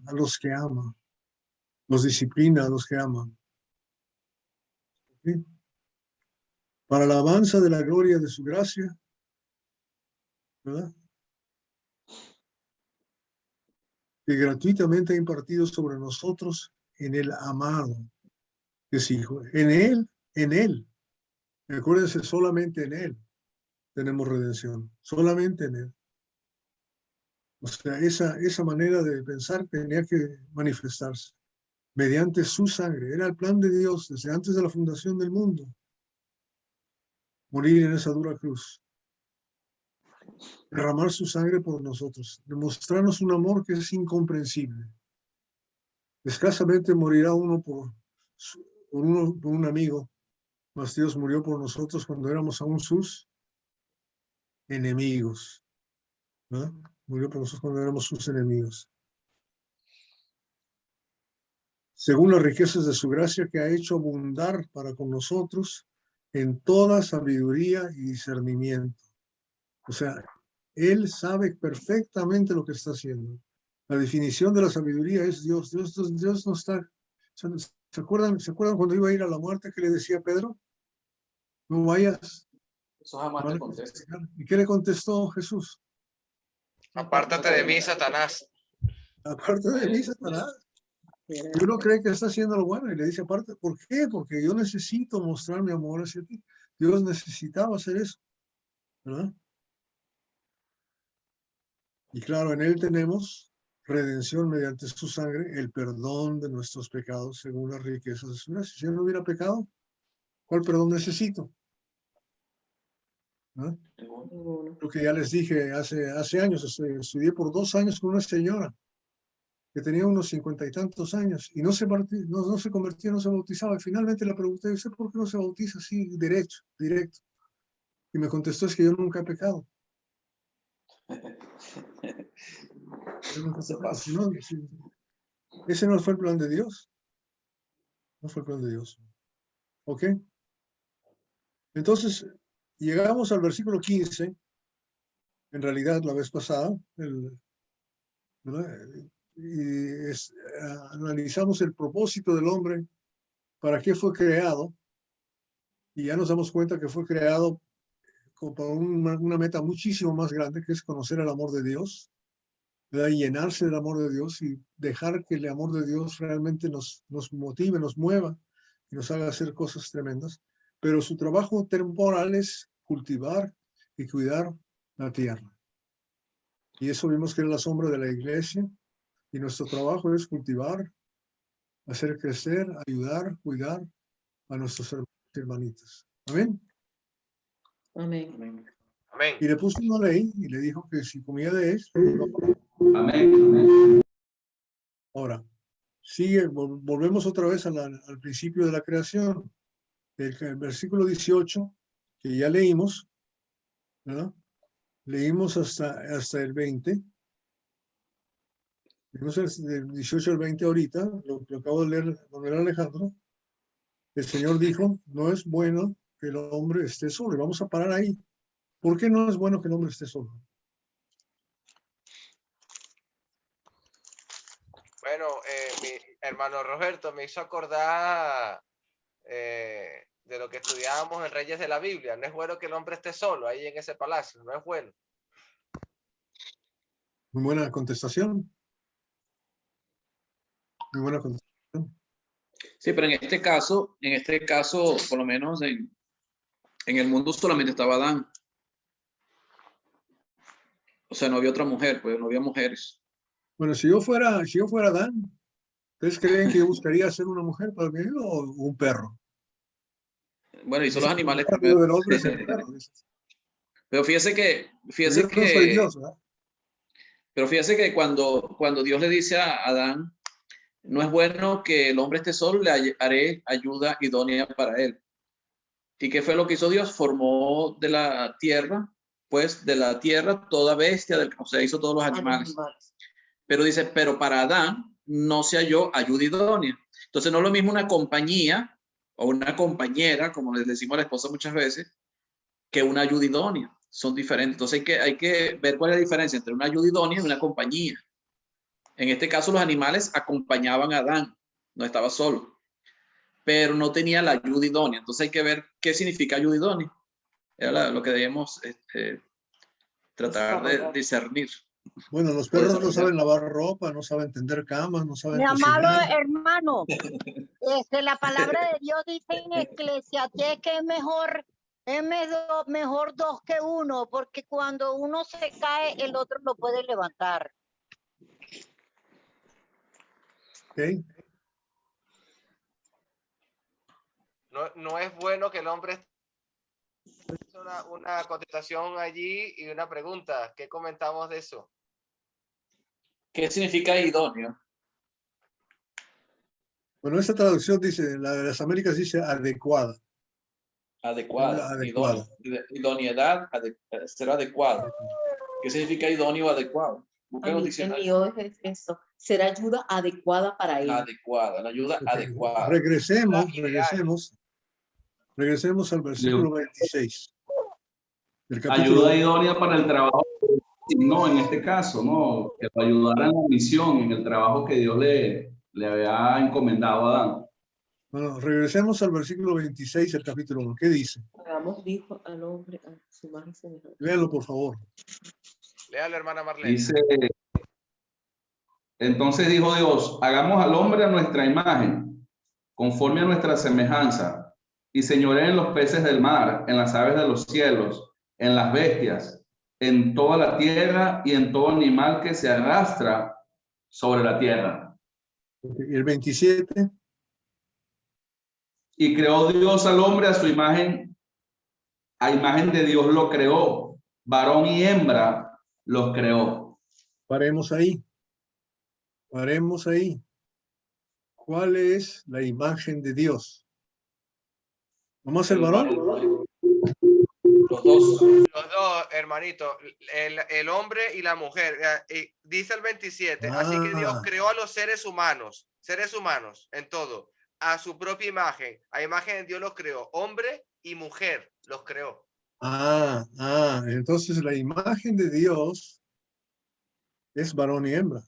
los disciplina a los que aman. ¿Sí? Para la alabanza de la gloria de su gracia, ¿verdad? Que gratuitamente ha impartido sobre nosotros en el amado, que es Hijo. En Él. Acuérdense, solamente en Él tenemos redención. Solamente en Él. O sea, esa manera de pensar tenía que manifestarse mediante su sangre. Era el plan de Dios desde antes de la fundación del mundo. Morir en esa dura cruz. Derramar su sangre por nosotros. Demostrarnos un amor que es incomprensible. Escasamente morirá uno por un amigo, mas Dios murió por nosotros cuando éramos aún sus enemigos. ¿No? Murió por nosotros cuando éramos sus enemigos. Según las riquezas de su gracia que ha hecho abundar para con nosotros en toda sabiduría y discernimiento. O sea, Él sabe perfectamente lo que está haciendo. La definición de la sabiduría es Dios. Dios no está. ¿Se acuerdan cuando iba a ir a la muerte que le decía a Pedro? No vayas. Eso jamás te contesta. ¿Y qué le contestó Jesús? Apártate de mí, Satanás. Aparte de mí, Satanás. Y uno cree que está haciendo lo bueno y le dice aparte, ¿por qué? Porque yo necesito mostrar mi amor hacia ti. Dios necesitaba hacer eso, ¿verdad? Y claro, en Él tenemos redención mediante su sangre, el perdón de nuestros pecados según las riquezas de su gracia. Si yo no hubiera pecado, ¿cuál perdón necesito? ¿No? Lo que ya les dije hace años, estudié por 2 años con una señora que tenía unos 50 y tantos años y no se convertía, no se bautizaba. Y finalmente le pregunté, ¿usted por qué no se bautiza así, directo? Y me contestó, es que yo nunca he pecado. Ese no fue el plan de Dios. No fue el plan de Dios. ¿Ok? Entonces, llegamos al versículo 15, en realidad la vez pasada, ¿verdad? Y analizamos el propósito del hombre, para qué fue creado, y ya nos damos cuenta que fue creado para una meta muchísimo más grande, que es conocer el amor de Dios, ¿verdad? Y llenarse del amor de Dios y dejar que el amor de Dios realmente nos motive, nos mueva y nos haga hacer cosas tremendas. Pero su trabajo temporal es cultivar y cuidar la tierra. Y eso vimos que era la sombra de la iglesia. Y nuestro trabajo es cultivar, hacer crecer, ayudar, cuidar a nuestros hermanos y hermanitas. Amén. Amén. Amén. Y le puso una ley y le dijo que si comía de esto, Amén. Amén. ahora, sigue, volvemos otra vez al principio de la creación. El versículo 18, que ya leímos, ¿verdad? Leímos hasta el 20. Leímos del 18 al 20 ahorita, lo acabo de leer Manuel Alejandro. el Señor dijo, no es bueno que el hombre esté solo. Y vamos a parar ahí. ¿Por qué no es bueno que el hombre esté solo? Bueno, mi hermano Roberto me hizo acordar de lo que estudiábamos en Reyes de la Biblia. No es bueno que el hombre esté solo ahí en ese palacio, no es bueno. Muy buena contestación. Muy buena contestación. Sí, pero en este caso, por lo menos en el mundo solamente estaba Adán. O sea, no había otra mujer, pues no había mujeres. Bueno, si yo fuera Adán, ¿ustedes creen que yo buscaría ser una mujer para mí o un perro? Bueno, y son los animales El primero. del hombre es el perro. Pero fíjese Yo no soy Dios, ¿verdad? pero fíjese que cuando Dios le dice a Adán, no es bueno que el hombre esté solo, le haré ayuda idónea para él. ¿Y qué fue lo que hizo Dios? Formó de la tierra, pues de la tierra toda bestia, o sea, hizo todos los animales. Pero dice, pero para Adán no se halló ayuda idónea. Entonces no es lo mismo una compañía o una compañera, como les decimos a la esposa muchas veces, que una ayuda idónea. Son diferentes. Entonces hay que ver cuál es la diferencia entre una ayuda idónea y una compañía. En este caso los animales acompañaban a Adán, no estaba solo, pero no tenía la ayuda idónea. Entonces hay que ver qué significa ayuda idónea. Era lo que debemos tratar de discernir. Bueno, los perros no saben lavar ropa, no saben tender camas, no saben Mi amado cocinar. hermano, la palabra de Dios dice en Eclesiastés que es mejor dos que uno, porque cuando uno se cae, el otro lo puede levantar. ¿Okay? No es bueno que el hombre... Una contestación allí y una pregunta. ¿Qué comentamos de eso? ¿Qué significa idóneo? Bueno, esta traducción dice, la de las Américas dice adecuada. Adecuada. Adecuada. Idoneidad, ser adecuado. ¿Qué significa idóneo o adecuado? Busquen los El diccionarios. mío es eso, ser ayuda adecuada para él. Adecuada, la ayuda Okay. adecuada. Regresemos al versículo 26. Del capítulo Ayuda idónea para el trabajo, no, en este caso, no, que lo ayudara en la misión, en el trabajo que Dios le había encomendado a Adán. Bueno, regresemos al versículo 26 del capítulo 1. ¿Qué dice? Hagamos dijo al hombre a su imagen semejante. Léalo, por favor. Léalo, hermana Marlene. Dice, entonces dijo Dios, hagamos al hombre a nuestra imagen, conforme a nuestra semejanza, y señoreen en los peces del mar, en las aves de los cielos, en las bestias, en toda la tierra y en todo animal que se arrastra sobre la tierra. Y el 27. Y creó Dios al hombre a su imagen, a imagen de Dios lo creó, varón y hembra los creó. Paremos ahí. Paremos ahí. ¿Cuál es la imagen de Dios? ¿Nomás el varón? Los dos. Los dos, hermanito, el hombre y la mujer. Dice el 27, así que Dios creó a los seres humanos en todo, a su propia imagen. A imagen de Dios los creó, hombre y mujer los creó. Entonces la imagen de Dios es varón y hembra.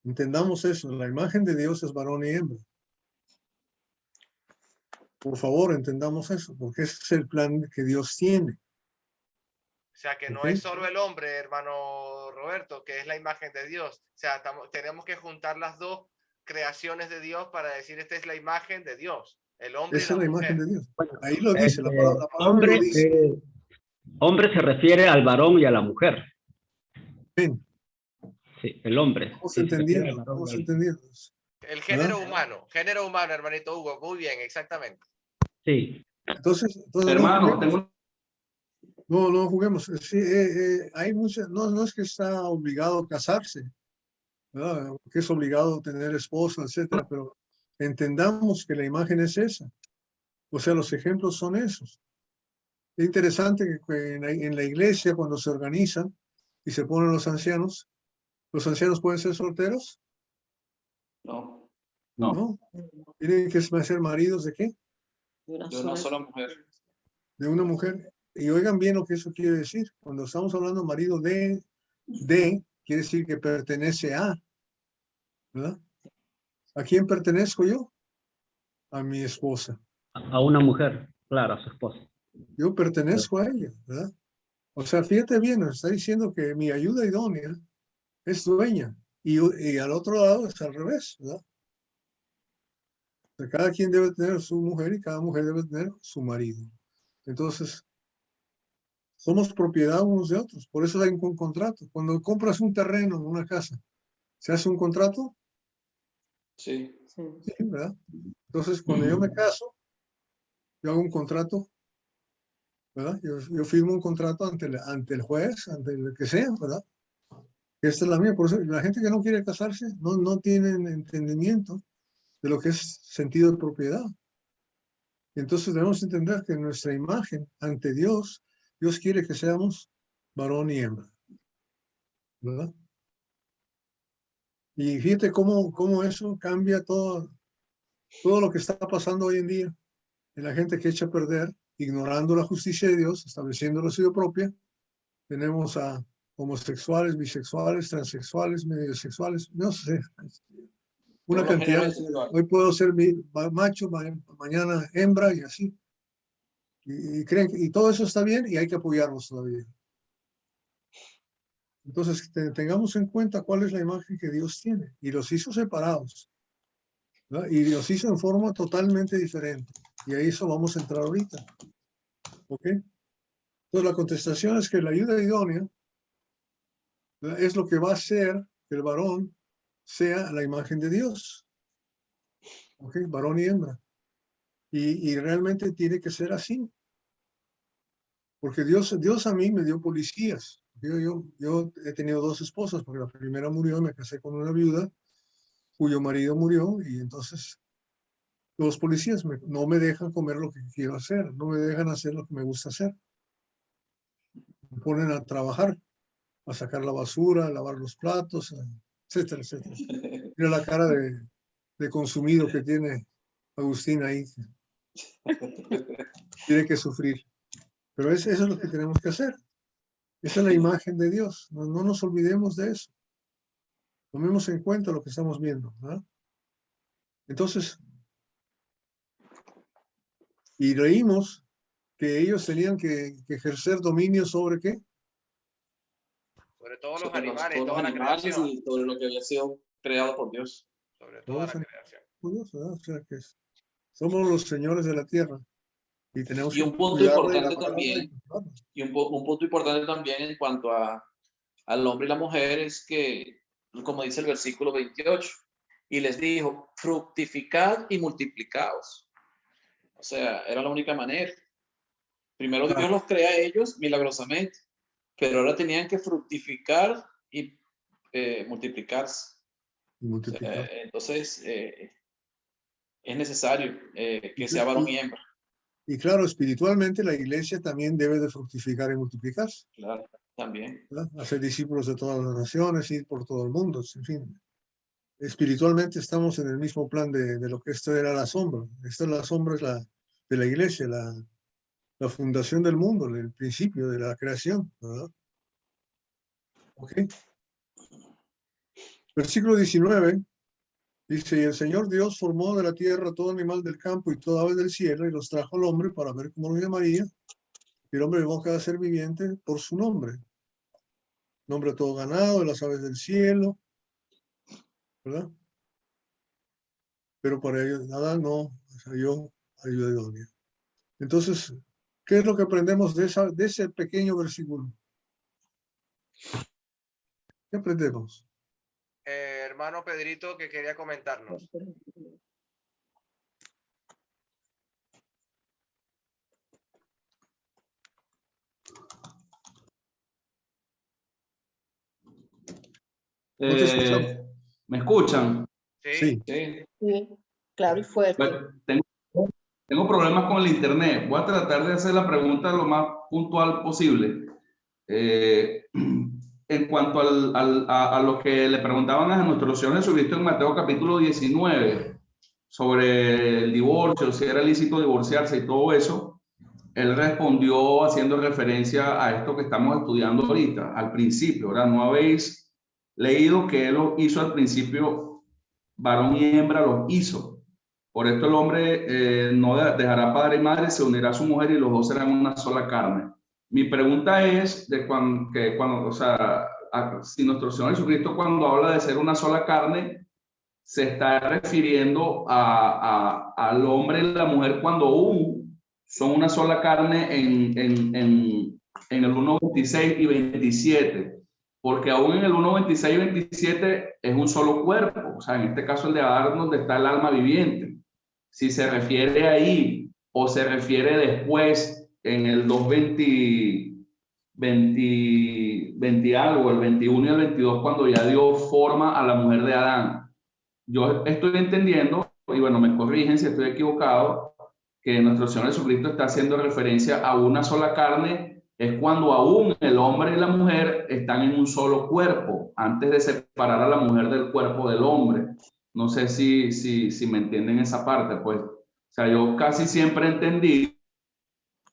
Entendamos eso, la imagen de Dios es varón y hembra. Por favor, entendamos eso, porque ese es el plan que Dios tiene. O sea, que no Ok. es solo el hombre, hermano Roberto, que es la imagen de Dios. O sea, tenemos que juntar las dos creaciones de Dios para decir, esta es la imagen de Dios. El hombre Esa y es la la mujer. imagen de Dios. Ahí lo dice, la palabra Hombre, lo dice. hombre se refiere al varón y a la mujer. Ven, Sí, el hombre. vamos Sí, se refiere al entendiendo, varón vamos y al- entendiendo. El género humano, hermanito Hugo. Muy bien, exactamente. Sí, Entonces Hermano, no juguemos. Sí, hay muchas, no es que está obligado a casarse, ¿verdad? Que es obligado a tener esposa, etcétera, pero entendamos que la imagen es esa. O sea, los ejemplos son esos. Es interesante que en la iglesia, cuando se organizan y se ponen los ancianos pueden ser solteros. No. No. ¿no? Tienen que ser maridos ¿de qué? De una De una sola- sola mujer. De una mujer. Y oigan bien lo que eso quiere decir. Cuando estamos hablando marido de, quiere decir que pertenece a, ¿verdad? ¿A quién pertenezco yo? A mi esposa. A una mujer, claro, a su esposa. Yo pertenezco a ella, ¿verdad? O sea, fíjate bien, nos está diciendo que mi ayuda idónea es dueña y al otro lado es al revés, ¿verdad? O sea, cada quien debe tener su mujer y cada mujer debe tener su marido. Entonces, somos propiedad unos de otros, por eso hay un contrato. Cuando compras un terreno, una casa, ¿se hace un contrato? Sí. Sí. Sí, ¿verdad? Entonces, cuando yo me caso, yo hago un contrato, ¿verdad? Yo firmo un contrato ante el juez, ante el que sea, ¿verdad? Esta es la mía. Por eso la gente que no quiere casarse no tienen entendimiento de lo que es sentido de propiedad. Entonces debemos entender que nuestra imagen ante Dios, Dios quiere que seamos varón y hembra, ¿verdad? Y fíjate cómo eso cambia todo lo que está pasando hoy en día en la gente que echa a perder, ignorando la justicia de Dios, estableciendo la suya propia. Tenemos a homosexuales, bisexuales, transexuales, mediosexuales, no sé, una Todos los cantidad. géneros sexuales. Hoy puedo ser macho, mañana hembra y así. Y creen y todo eso está bien y hay que apoyarlos todavía. Entonces, tengamos en cuenta cuál es la imagen que Dios tiene. Y los hizo separados, ¿verdad? Y los hizo en forma totalmente diferente. Y a eso vamos a entrar ahorita. ¿Ok? Entonces, la contestación es que la ayuda idónea, ¿verdad?, es lo que va a hacer que el varón sea la imagen de Dios. ¿Ok? Varón y hembra. Y realmente tiene que ser así. Porque Dios a mí me dio policías. Yo he tenido 2 esposas, porque la primera murió, me casé con una viuda cuyo marido murió, y entonces los policías no me dejan comer lo que quiero hacer, no me dejan hacer lo que me gusta hacer. Me ponen a trabajar, a sacar la basura, a lavar los platos, etcétera, etcétera. Mira la cara de consumido que tiene Agustín ahí. Tiene que sufrir. Pero eso es lo que tenemos que hacer. Esa es la imagen de Dios. No nos olvidemos de eso. Tomemos en cuenta lo que estamos viendo, ¿verdad? Entonces, y leímos que ellos tenían que ejercer dominio sobre qué? Sobre todos los Sobre animales, todos los toda la animales creación. y todo lo que había sido creado por Dios. Sobre toda la Todos creación. Dios, ¿verdad? O sea que somos los señores de la tierra y tenemos Y que un punto cuidarla y importante lavarla también, y controlarla. y un punto importante también en cuanto al hombre y la mujer es que, como dice el versículo 28, y les dijo, fructificad y multiplicaos. O sea, era la única manera. Primero Claro. Dios los crea a ellos milagrosamente, pero ahora tenían que fructificar y multiplicarse. Y multiplicar. Entonces, es necesario que sea varón y hembra. Y claro, espiritualmente la iglesia también debe de fructificar y multiplicarse, Claro, también. ¿verdad? Hacer discípulos de todas las naciones, ir por todo el mundo, en fin. Espiritualmente estamos en el mismo plan de lo que esto era la sombra. Esta es la sombra de la iglesia, la fundación del mundo, el principio de la creación, ¿verdad? Ok. Versículo 19 dice: y el Señor Dios formó de la tierra todo animal del campo y toda ave del cielo y los trajo al hombre para ver cómo lo llamaría. Y el hombre llamó a cada ser viviente por su nombre. Nombre a todo ganado, de las aves del cielo, ¿verdad? Pero para ellos nada no salió ayuda idónea. Entonces, ¿qué es lo que aprendemos de ese pequeño versículo? ¿Qué aprendemos? Hermano Pedrito, que quería comentarnos. No te escuchamos. ¿Me escuchan? Sí. Sí. Sí, claro y fuerte. Bueno, tengo problemas con el internet. Voy a tratar de hacer la pregunta lo más puntual posible. En cuanto a lo que le preguntaban a nuestro Señor Jesucristo en Mateo capítulo 19, sobre el divorcio, si era lícito divorciarse y todo eso, él respondió haciendo referencia a esto que estamos estudiando ahorita, al principio, ¿verdad? No habéis leído que él lo hizo al principio, varón y hembra los hizo. Por esto el hombre no dejará padre y madre, se unirá a su mujer y los dos serán una sola carne. Mi pregunta es de cuando o sea, si nuestro Señor Jesucristo cuando habla de ser una sola carne, se está refiriendo al hombre y la mujer cuando son una sola carne en el 1.26 y 27, porque aún en el 1.26 y 27 es un solo cuerpo, o sea, en este caso el de Adán donde está el alma viviente. Si se refiere ahí o se refiere después en el 2.20, 20 algo, el 21 y el 22, cuando ya dio forma a la mujer de Adán. Yo estoy entendiendo, y bueno, me corrigen si estoy equivocado, que nuestro Señor Jesucristo está haciendo referencia a una sola carne, es cuando aún el hombre y la mujer están en un solo cuerpo, antes de separar a la mujer del cuerpo del hombre. No sé si me entienden esa parte, pues. O sea, yo casi siempre entendí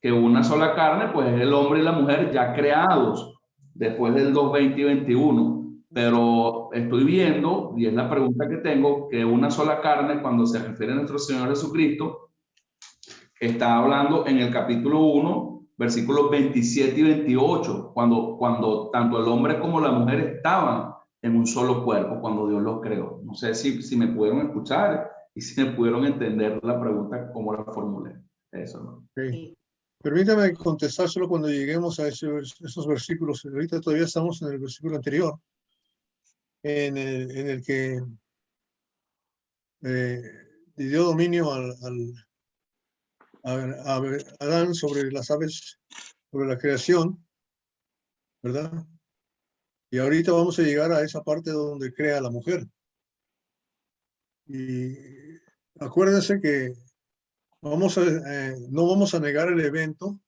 que una sola carne, pues es el hombre y la mujer ya creados después del 2.20 y 21. Pero estoy viendo, y es la pregunta que tengo, que una sola carne, cuando se refiere a nuestro Señor Jesucristo, está hablando en el capítulo 1, versículos 27 y 28, cuando tanto el hombre como la mujer estaban en un solo cuerpo, cuando Dios los creó. No sé si me pudieron escuchar y si me pudieron entender la pregunta como la formulé. Eso, ¿no? Okay. Permítame contestárselo cuando lleguemos a esos versículos. Ahorita todavía estamos en el versículo anterior, en el que dio dominio a Adán sobre las aves, sobre la creación, ¿verdad? Y ahorita vamos a llegar a esa parte donde crea a la mujer. Y acuérdense que no vamos a negar el evento,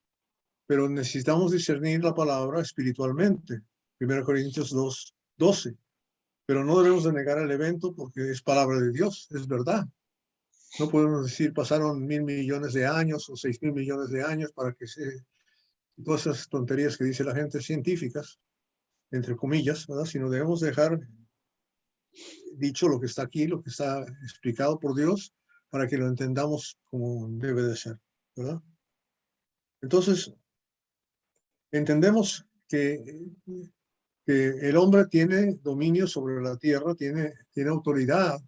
pero necesitamos discernir la palabra espiritualmente. 1 Corintios 2:12. Pero no debemos de negar el evento porque es palabra de Dios, es verdad. No podemos decir pasaron 1.000 millones de años o 6.000 millones de años para que todas esas tonterías que dice la gente científicas, entre comillas, ¿verdad? Sino debemos dejar dicho lo que está aquí, lo que está explicado por Dios, para que lo entendamos como debe de ser, ¿verdad? Entonces, entendemos que el hombre tiene dominio sobre la tierra, tiene autoridad,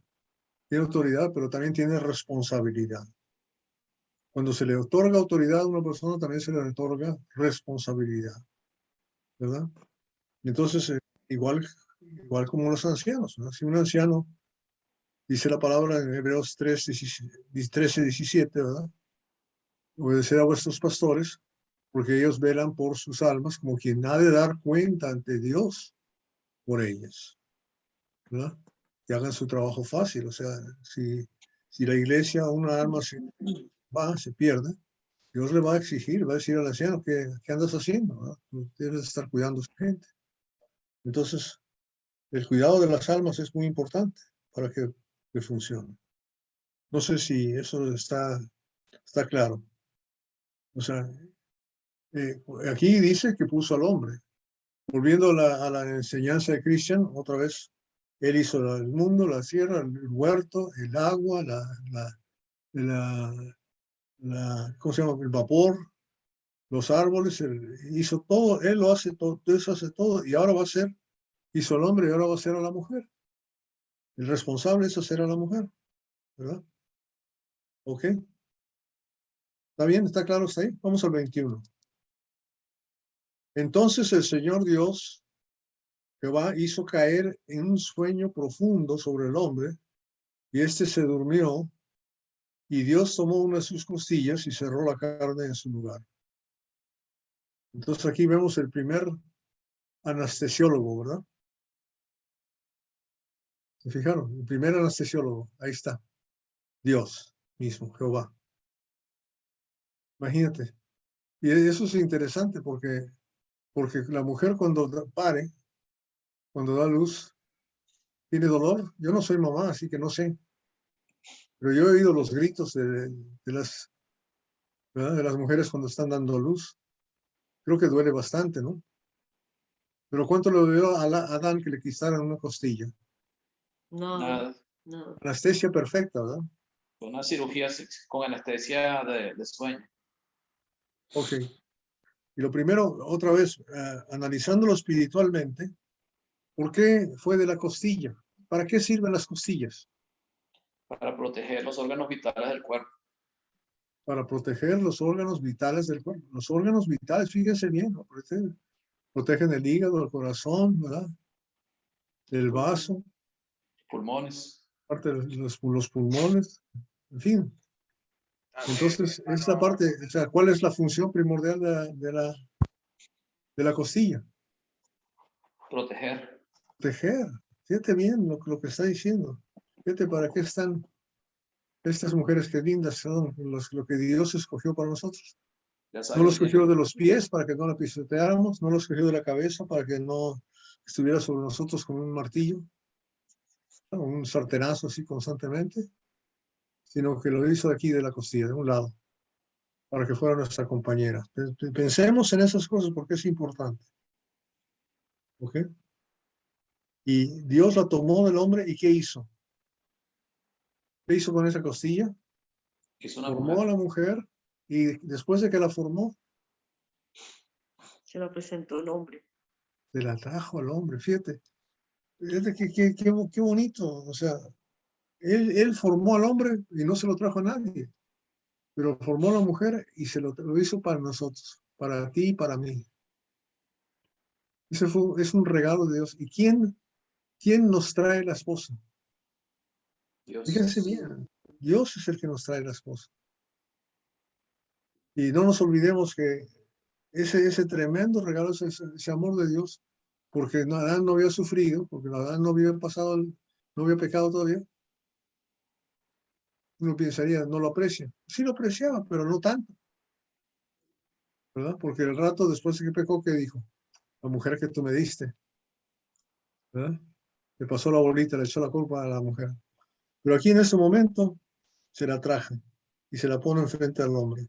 pero también tiene responsabilidad. Cuando se le otorga autoridad a una persona, también se le otorga responsabilidad, ¿verdad? Entonces, igual como los ancianos, ¿no? Si un anciano, dice la palabra en Hebreos 13:17, ¿verdad? Obedecer a vuestros pastores, porque ellos velan por sus almas como quien ha de dar cuenta ante Dios por ellas, ¿verdad? Que hagan su trabajo fácil. O sea, si la iglesia, una alma se pierde, Dios le va a exigir, va a decir al anciano, ¿qué andas haciendo? ¿Verdad? Debes estar cuidando a su gente. Entonces, el cuidado de las almas es muy importante para que funcione. No sé si eso está claro. O sea, aquí dice que puso al hombre. Volviendo a la enseñanza de Christian, otra vez, él hizo el mundo, la tierra, el huerto, el agua, ¿cómo se llama? El vapor, los árboles, hizo todo, él lo hace todo, eso hace todo, y ahora hizo al hombre y ahora va a ser a la mujer. El responsable es hacer a la mujer, ¿verdad? ¿Ok? ¿Está bien? ¿Está claro hasta ahí? Vamos al 21. Entonces el Señor Dios, Jehová, hizo caer en un sueño profundo sobre el hombre, y éste se durmió, y Dios tomó una de sus costillas y cerró la carne en su lugar. Entonces aquí vemos el primer anestesiólogo, ¿verdad? ¿Se fijaron? El primer anestesiólogo, ahí está. Dios mismo, Jehová. Imagínate. Y eso es interesante porque la mujer cuando cuando da luz, tiene dolor. Yo no soy mamá, así que no sé. Pero yo he oído los gritos de las, ¿verdad?, de las mujeres cuando están dando luz. Creo que duele bastante, ¿no? Pero ¿cuánto le dolió a Adán que le quitaran una costilla? No, Nada. no. Anestesia perfecta, ¿verdad? Una cirugía con anestesia de sueño. Ok. Y lo primero, otra vez, analizándolo espiritualmente, ¿por qué fue de la costilla? ¿Para qué sirven las costillas? Para proteger los órganos vitales del cuerpo. Para proteger los órganos vitales del cuerpo. Los órganos vitales, fíjense bien, ¿no? Protegen el hígado, el corazón, ¿verdad? El vaso, Pulmones. parte de los pulmones, en fin. Amén, Entonces, esta hermano. parte, o sea, ¿cuál es la función primordial de la costilla? Proteger. Proteger. Fíjate bien lo que está diciendo. Fíjate para qué están estas mujeres que lindas son lo que Dios escogió para nosotros. Ya No sabes los que escogió de los pies para que no la pisoteáramos, no los escogió de la cabeza para que no estuviera sobre nosotros con un martillo, ¿no?, un sartenazo así constantemente, sino que lo hizo de aquí de la costilla, de un lado, para que fuera nuestra compañera. Pensemos en esas cosas porque es importante. ¿Ok? Y Dios la tomó del hombre y ¿qué hizo? ¿Qué hizo con esa costilla? es una Formó a mujer. la mujer y después de que la formó, Se lo presentó el hombre. se la trajo al hombre. Fíjate, fíjate qué bonito. O sea, él formó al hombre y no se lo trajo a nadie, pero formó a la mujer y lo hizo para nosotros, para ti y para mí. Es un regalo de Dios. ¿Y quién nos trae la esposa? Fíjense Dios. bien, Dios es el que nos trae la esposa. Y no nos olvidemos que ese tremendo regalo es ese amor de Dios, porque Adán no había sufrido, porque Adán no había pasado, no había pecado todavía. Uno pensaría, no lo aprecia. Sí lo apreciaba, pero no tanto, ¿verdad? Porque el rato después de que pecó, ¿qué dijo? La mujer que tú me diste, ¿verdad? Le pasó la bolita, le echó la culpa a la mujer. Pero aquí en ese momento se la traje y se la pone enfrente al hombre.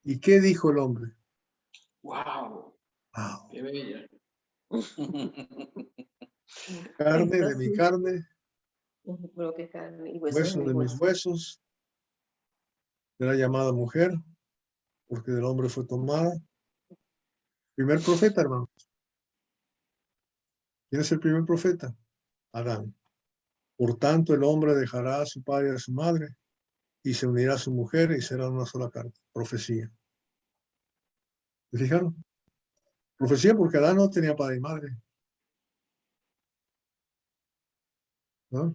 ¿Y qué dijo el hombre? Wow. Wow, Qué bella. carne Esto de mi sí, carne, creo que carne y huesos de hueso mi de mis hueso. huesos, será llamada mujer, porque del hombre fue tomada. Primer profeta, hermano. ¿Quién es el primer profeta? Adán. Por tanto, el hombre dejará a su padre y a su madre y se unirá a su mujer y será una sola carne. Profecía. ¿Se fijaron? Profecía porque Adán no tenía padre y madre, ¿no?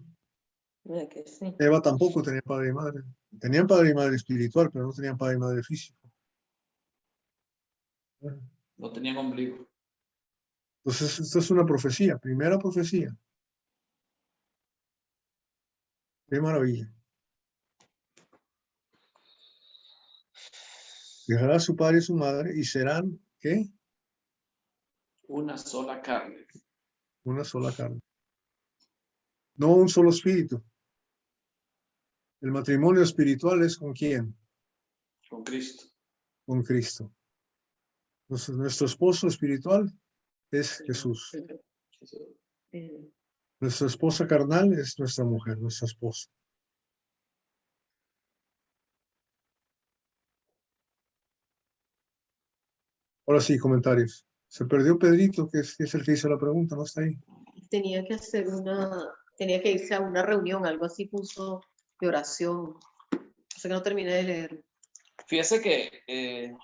Mira que sí. Eva tampoco tenía padre y madre. Tenían padre y madre espiritual, pero no tenían padre y madre físico. No tenían ombligo. Entonces, esta es una profecía, primera profecía. Qué maravilla. Dejará a su padre y su madre y serán, ¿qué? Una sola carne. Una sola carne. No un solo espíritu. El matrimonio espiritual es ¿con quién? Con Cristo. Con Cristo. Entonces, nuestro esposo espiritual es Jesús. Nuestra esposa carnal es nuestra mujer, nuestra esposa. Ahora sí, comentarios. Se perdió Pedrito, que es el que hizo la pregunta, no está ahí. Tenía que irse a una reunión, algo así puso de oración. O sea que no terminé de leer. Fíjese que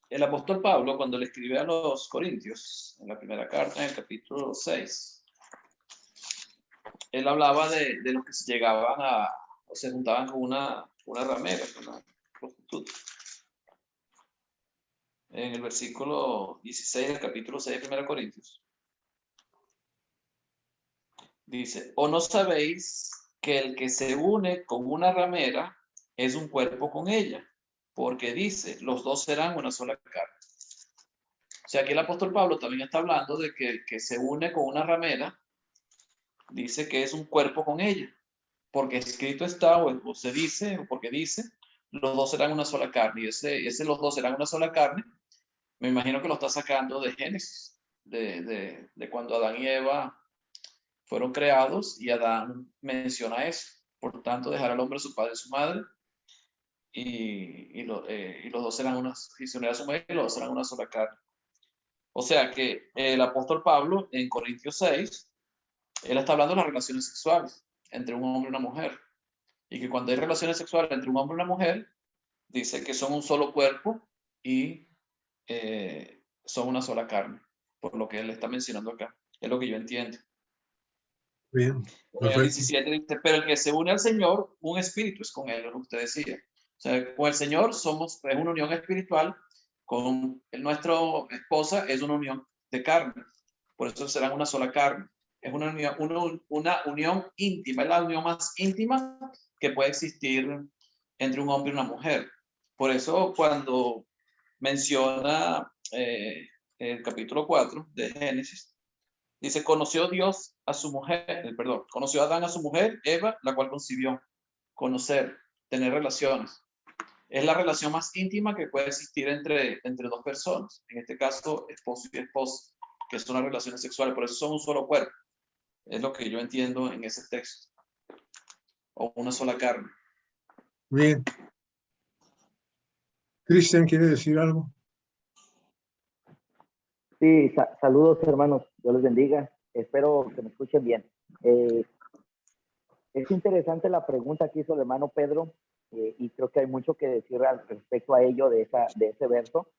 el apóstol Pablo, cuando le escribe a los Corintios, en la primera carta, en el capítulo 6, él hablaba de los que se llegaban o se juntaban con una ramera, con una prostituta. En el versículo 16 del capítulo 6 de 1 Corintios. Dice, ¿o no sabéis que el que se une con una ramera es un cuerpo con ella? Porque dice, los dos serán una sola carne. O sea, aquí el apóstol Pablo también está hablando de que el que se une con una ramera dice que es un cuerpo con ella. porque escrito está, o se dice, o porque dice, los dos serán una sola carne. Y ese los dos serán una sola carne, me imagino que lo está sacando de Génesis, de cuando Adán y Eva fueron creados, y Adán menciona eso. Por tanto, dejará al hombre a su padre y su madre, y los dos serán y se unirá a su mujer, y los dos serán una sola carne. O sea que el apóstol Pablo en Corintios 6, él está hablando de las relaciones sexuales entre un hombre y una mujer. Y que cuando hay relaciones sexuales entre un hombre y una mujer, dice que son un solo cuerpo y son una sola carne, por lo que él está mencionando acá. Es lo que yo entiendo. Bien, El perfecto. 17 dice, pero el que se une al Señor, un espíritu es con él, lo que usted decía. O sea, con el Señor es una unión espiritual, con nuestra esposa es una unión de carne. Por eso serán una sola carne. Es una unión íntima, es la unión más íntima que puede existir entre un hombre y una mujer. Por eso cuando menciona el capítulo 4 de Génesis, dice, conoció Adán a su mujer, Eva, la cual concibió. Conocer, tener relaciones. Es la relación más íntima que puede existir entre dos personas. En este caso, esposo y esposa, que son las relaciones sexuales. Por eso son un solo cuerpo. Es lo que yo entiendo en ese texto. O una sola carne. Bien. Cristian, ¿quiere decir algo? Sí, saludos hermanos, Dios les bendiga. Espero que me escuchen bien. Es interesante la pregunta que hizo el hermano Pedro, y creo que hay mucho que decir al respecto a ello de ese verso.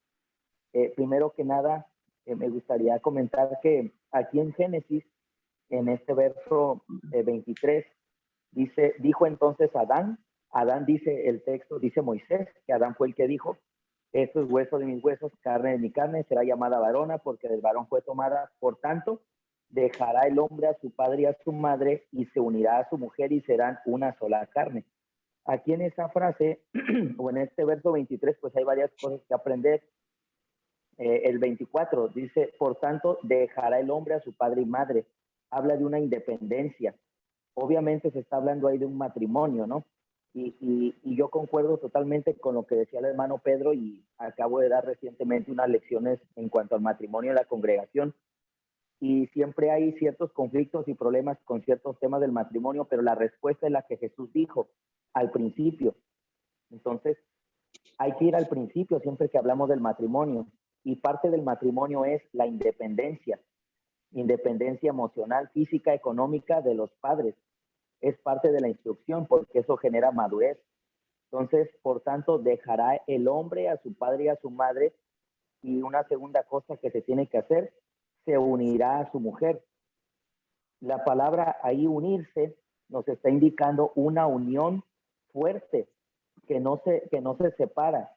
Primero que nada, me gustaría comentar que aquí en Génesis, en este verso 23, dijo entonces Adán, dice el texto, dice Moisés, que Adán fue el que dijo, esto es hueso de mis huesos, carne de mi carne, será llamada varona porque del varón fue tomada. Por tanto, dejará el hombre a su padre y a su madre y se unirá a su mujer y serán una sola carne. Aquí en esa frase, o en este verso 23, pues hay varias cosas que aprender. El 24 dice, por tanto, dejará el hombre a su padre y madre. Habla de una independencia. Obviamente se está hablando ahí de un matrimonio, ¿no? Y yo concuerdo totalmente con lo que decía el hermano Pedro, y acabo de dar recientemente unas lecciones en cuanto al matrimonio en la congregación, y siempre hay ciertos conflictos y problemas con ciertos temas del matrimonio, pero la respuesta es la que Jesús dijo al principio. Entonces, hay que ir al principio siempre que hablamos del matrimonio, y parte del matrimonio es la independencia emocional, física, económica de los padres. Es parte de la instrucción porque eso genera madurez. Entonces, por tanto, dejará el hombre a su padre y a su madre, y una segunda cosa que se tiene que hacer, se unirá a su mujer. La palabra ahí unirse nos está indicando una unión fuerte que no se separa.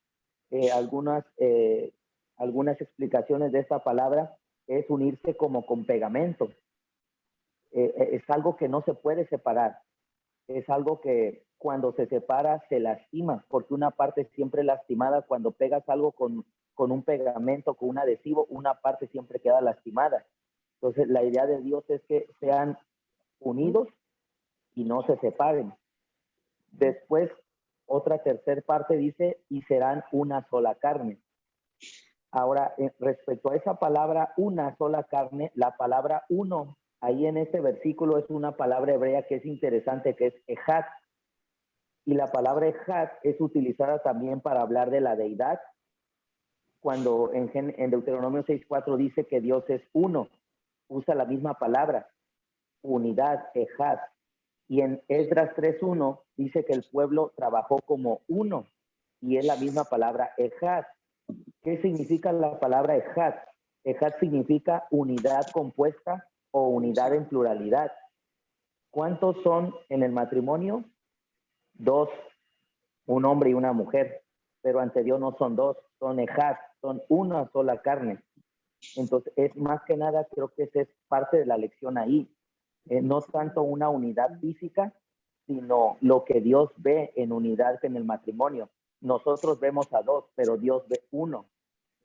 Algunas explicaciones de esta palabra es unirse como con pegamento. Es algo que no se puede separar. Es algo que cuando se separa se lastima, porque una parte es siempre lastimada. Cuando pegas algo con un pegamento, con un adhesivo, una parte siempre queda lastimada. Entonces, la idea de Dios es que sean unidos y no se separen. Después, otra tercera parte dice, y serán una sola carne. Ahora, respecto a esa palabra, una sola carne, la palabra uno, ahí en este versículo es una palabra hebrea que es interesante, que es ejad. Y la palabra ejad es utilizada también para hablar de la deidad. Cuando en Deuteronomio 6:4 dice que Dios es uno, usa la misma palabra, unidad, ejad. Y en Esdras 3:1 dice que el pueblo trabajó como uno, y es la misma palabra ejad. ¿Qué significa la palabra ejad? Ejad significa unidad compuesta o unidad en pluralidad. ¿Cuántos son en el matrimonio? Dos, un hombre y una mujer, pero ante Dios no son dos, son ejad, son una sola carne. Entonces, es más que nada, creo que esa es parte de la lección ahí. No tanto una unidad física, sino lo que Dios ve en unidad en el matrimonio. Nosotros vemos a dos, pero Dios ve uno.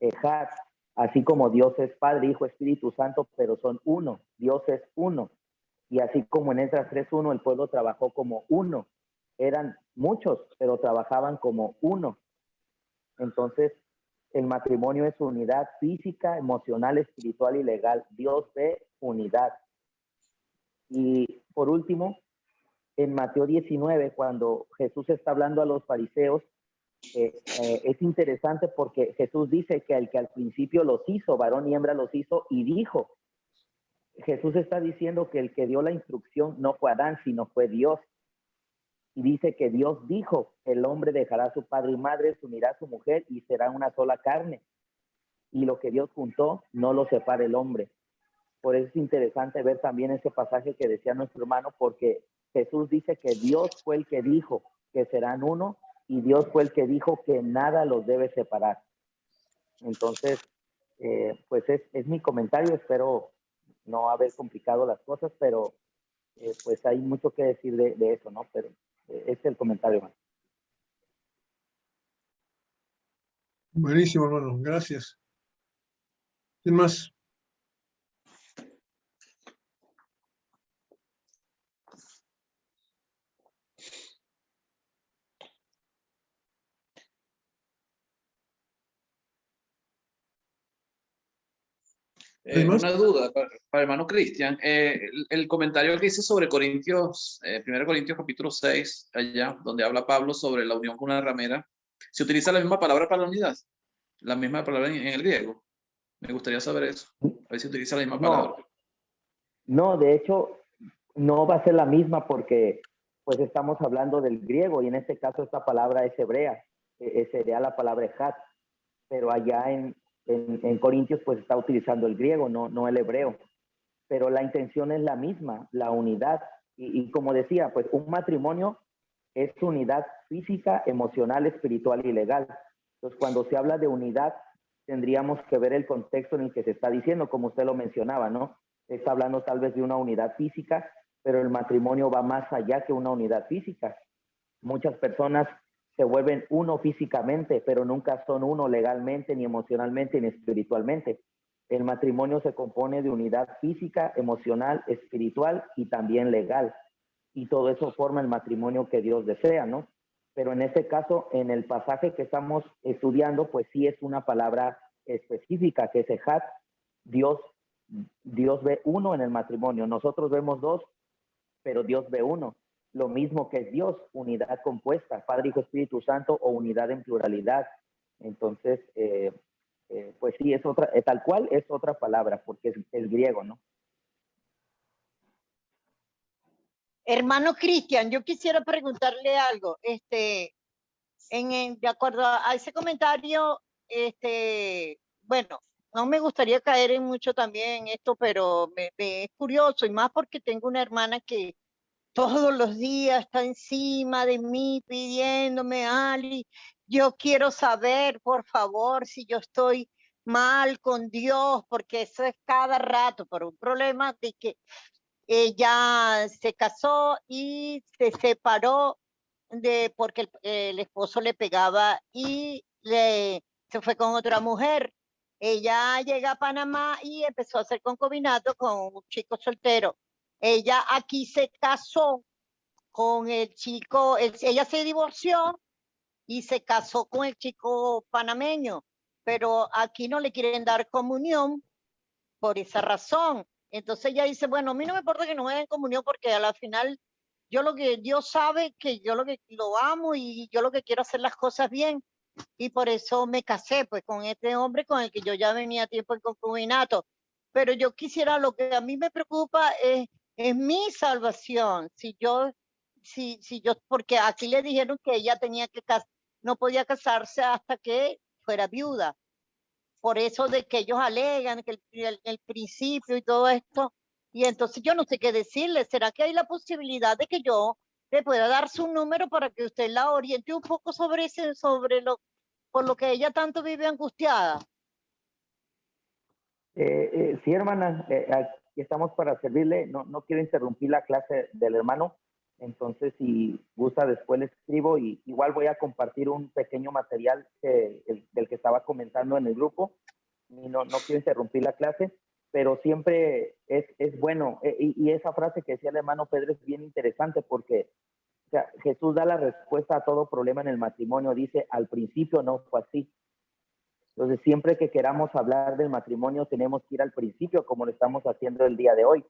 Ejad, así como Dios es Padre, Hijo, Espíritu Santo, pero son uno. Dios es uno. Y así como en Esdras 3:1 el pueblo trabajó como uno. Eran muchos, pero trabajaban como uno. Entonces, el matrimonio es unidad física, emocional, espiritual y legal. Dios ve unidad. Y por último, en Mateo 19, cuando Jesús está hablando a los fariseos, es interesante porque Jesús dice que el que al principio los hizo, varón y hembra los hizo, y dijo, Jesús está diciendo que el que dio la instrucción no fue Adán, sino fue Dios. Y dice que Dios dijo, el hombre dejará a su padre y madre, se unirá a su mujer y será una sola carne. Y lo que Dios juntó, no lo separa el hombre. Por eso es interesante ver también ese pasaje que decía nuestro hermano, porque Jesús dice que Dios fue el que dijo que serán uno y Dios fue el que dijo que nada los debe separar. Entonces, pues es mi comentario. Espero no haber complicado las cosas, pero pues hay mucho que decir de eso, ¿no? Pero este es el comentario, man. Buenísimo, hermano. Gracias. ¿Quién más? ¿Hay más? Una duda para el hermano Cristian. El comentario que hice sobre Corintios, 1 Corintios capítulo 6, allá, donde habla Pablo sobre la unión con una ramera, ¿se utiliza la misma palabra para la unidad? La misma palabra en el griego. Me gustaría saber eso. A ver si utiliza la misma palabra. No, de hecho, no va a ser la misma porque pues estamos hablando del griego y en este caso esta palabra es hebrea, sería la palabra ejat, pero allá en Corintios pues está utilizando el griego, no el hebreo, pero la intención es la misma, la unidad, y como decía, pues un matrimonio es unidad física, emocional, espiritual y legal. Entonces cuando se habla de unidad tendríamos que ver el contexto en el que se está diciendo, como usted lo mencionaba, ¿no? Está hablando tal vez de una unidad física, pero el matrimonio va más allá que una unidad física. Muchas personas se vuelven uno físicamente, pero nunca son uno legalmente, ni emocionalmente, ni espiritualmente. El matrimonio se compone de unidad física, emocional, espiritual y también legal. Y todo eso forma el matrimonio que Dios desea, ¿no? Pero en este caso, en el pasaje que estamos estudiando, pues sí es una palabra específica, que es ejat. Dios ve uno en el matrimonio. Nosotros vemos dos, pero Dios ve uno. Lo mismo que es Dios, unidad compuesta, Padre, Hijo, Espíritu Santo, o unidad en pluralidad. Entonces, pues sí, es otra, tal cual es otra palabra, porque es griego, ¿no? Hermano Cristian, yo quisiera preguntarle algo. De acuerdo a ese comentario, bueno, no me gustaría caer en mucho también en esto, pero me es curioso, y más porque tengo una hermana que todos los días está encima de mí pidiéndome, Ali, yo quiero saber, por favor, si yo estoy mal con Dios, porque eso es cada rato, por un problema de que ella se casó y se separó porque el esposo le pegaba y se fue con otra mujer. Ella llega a Panamá y empezó a hacer concubinato con un chico soltero. Ella aquí se casó con el chico, ella se divorció y se casó con el chico panameño, pero aquí no le quieren dar comunión por esa razón. Entonces ella dice, bueno, a mí no me importa que no me den comunión porque a la final yo lo que Dios sabe que yo lo amo y yo lo que quiero hacer las cosas bien, y por eso me casé pues con este hombre con el que yo ya venía tiempo en concubinato. Pero yo quisiera, lo que a mí me preocupa es mi salvación. Si yo, porque aquí le dijeron que ella no podía casarse hasta que fuera viuda. Por eso de que ellos alegan que el principio y todo esto, y entonces yo no sé qué decirle. ¿Será que hay la posibilidad de que yo le pueda dar su número para que usted la oriente un poco sobre por lo que ella tanto vive angustiada? Sí, hermana, aquí estamos para servirle. No quiero interrumpir la clase del hermano, entonces si gusta después le escribo, y igual voy a compartir un pequeño material del que estaba comentando en el grupo, y no quiero interrumpir la clase. pero siempre es bueno. Y esa frase que decía el hermano Pedro es bien interesante porque, o sea, Jesús da la respuesta a todo problema en el matrimonio. Dice, al principio no fue así. Entonces, siempre que queramos hablar del matrimonio, tenemos que ir al principio, como lo estamos haciendo el día de hoy,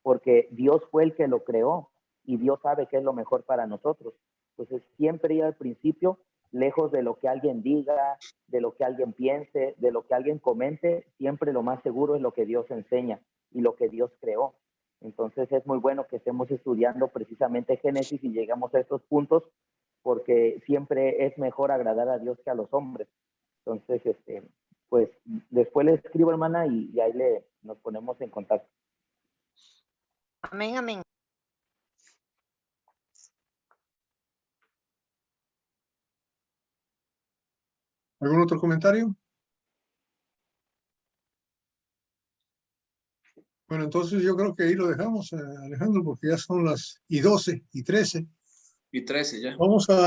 porque Dios fue el que lo creó y Dios sabe qué es lo mejor para nosotros. Entonces, siempre ir al principio, lejos de lo que alguien diga, de lo que alguien piense, de lo que alguien comente, siempre lo más seguro es lo que Dios enseña y lo que Dios creó. Entonces, es muy bueno que estemos estudiando precisamente Génesis y llegamos a estos puntos, porque siempre es mejor agradar a Dios que a los hombres. Entonces, pues después le escribo, hermana, y ahí nos ponemos en contacto. Amén, amén. ¿Algún otro comentario? Bueno, entonces yo creo que ahí lo dejamos, Alejandro, porque ya son las 12:13. Y 13 ya. Vamos a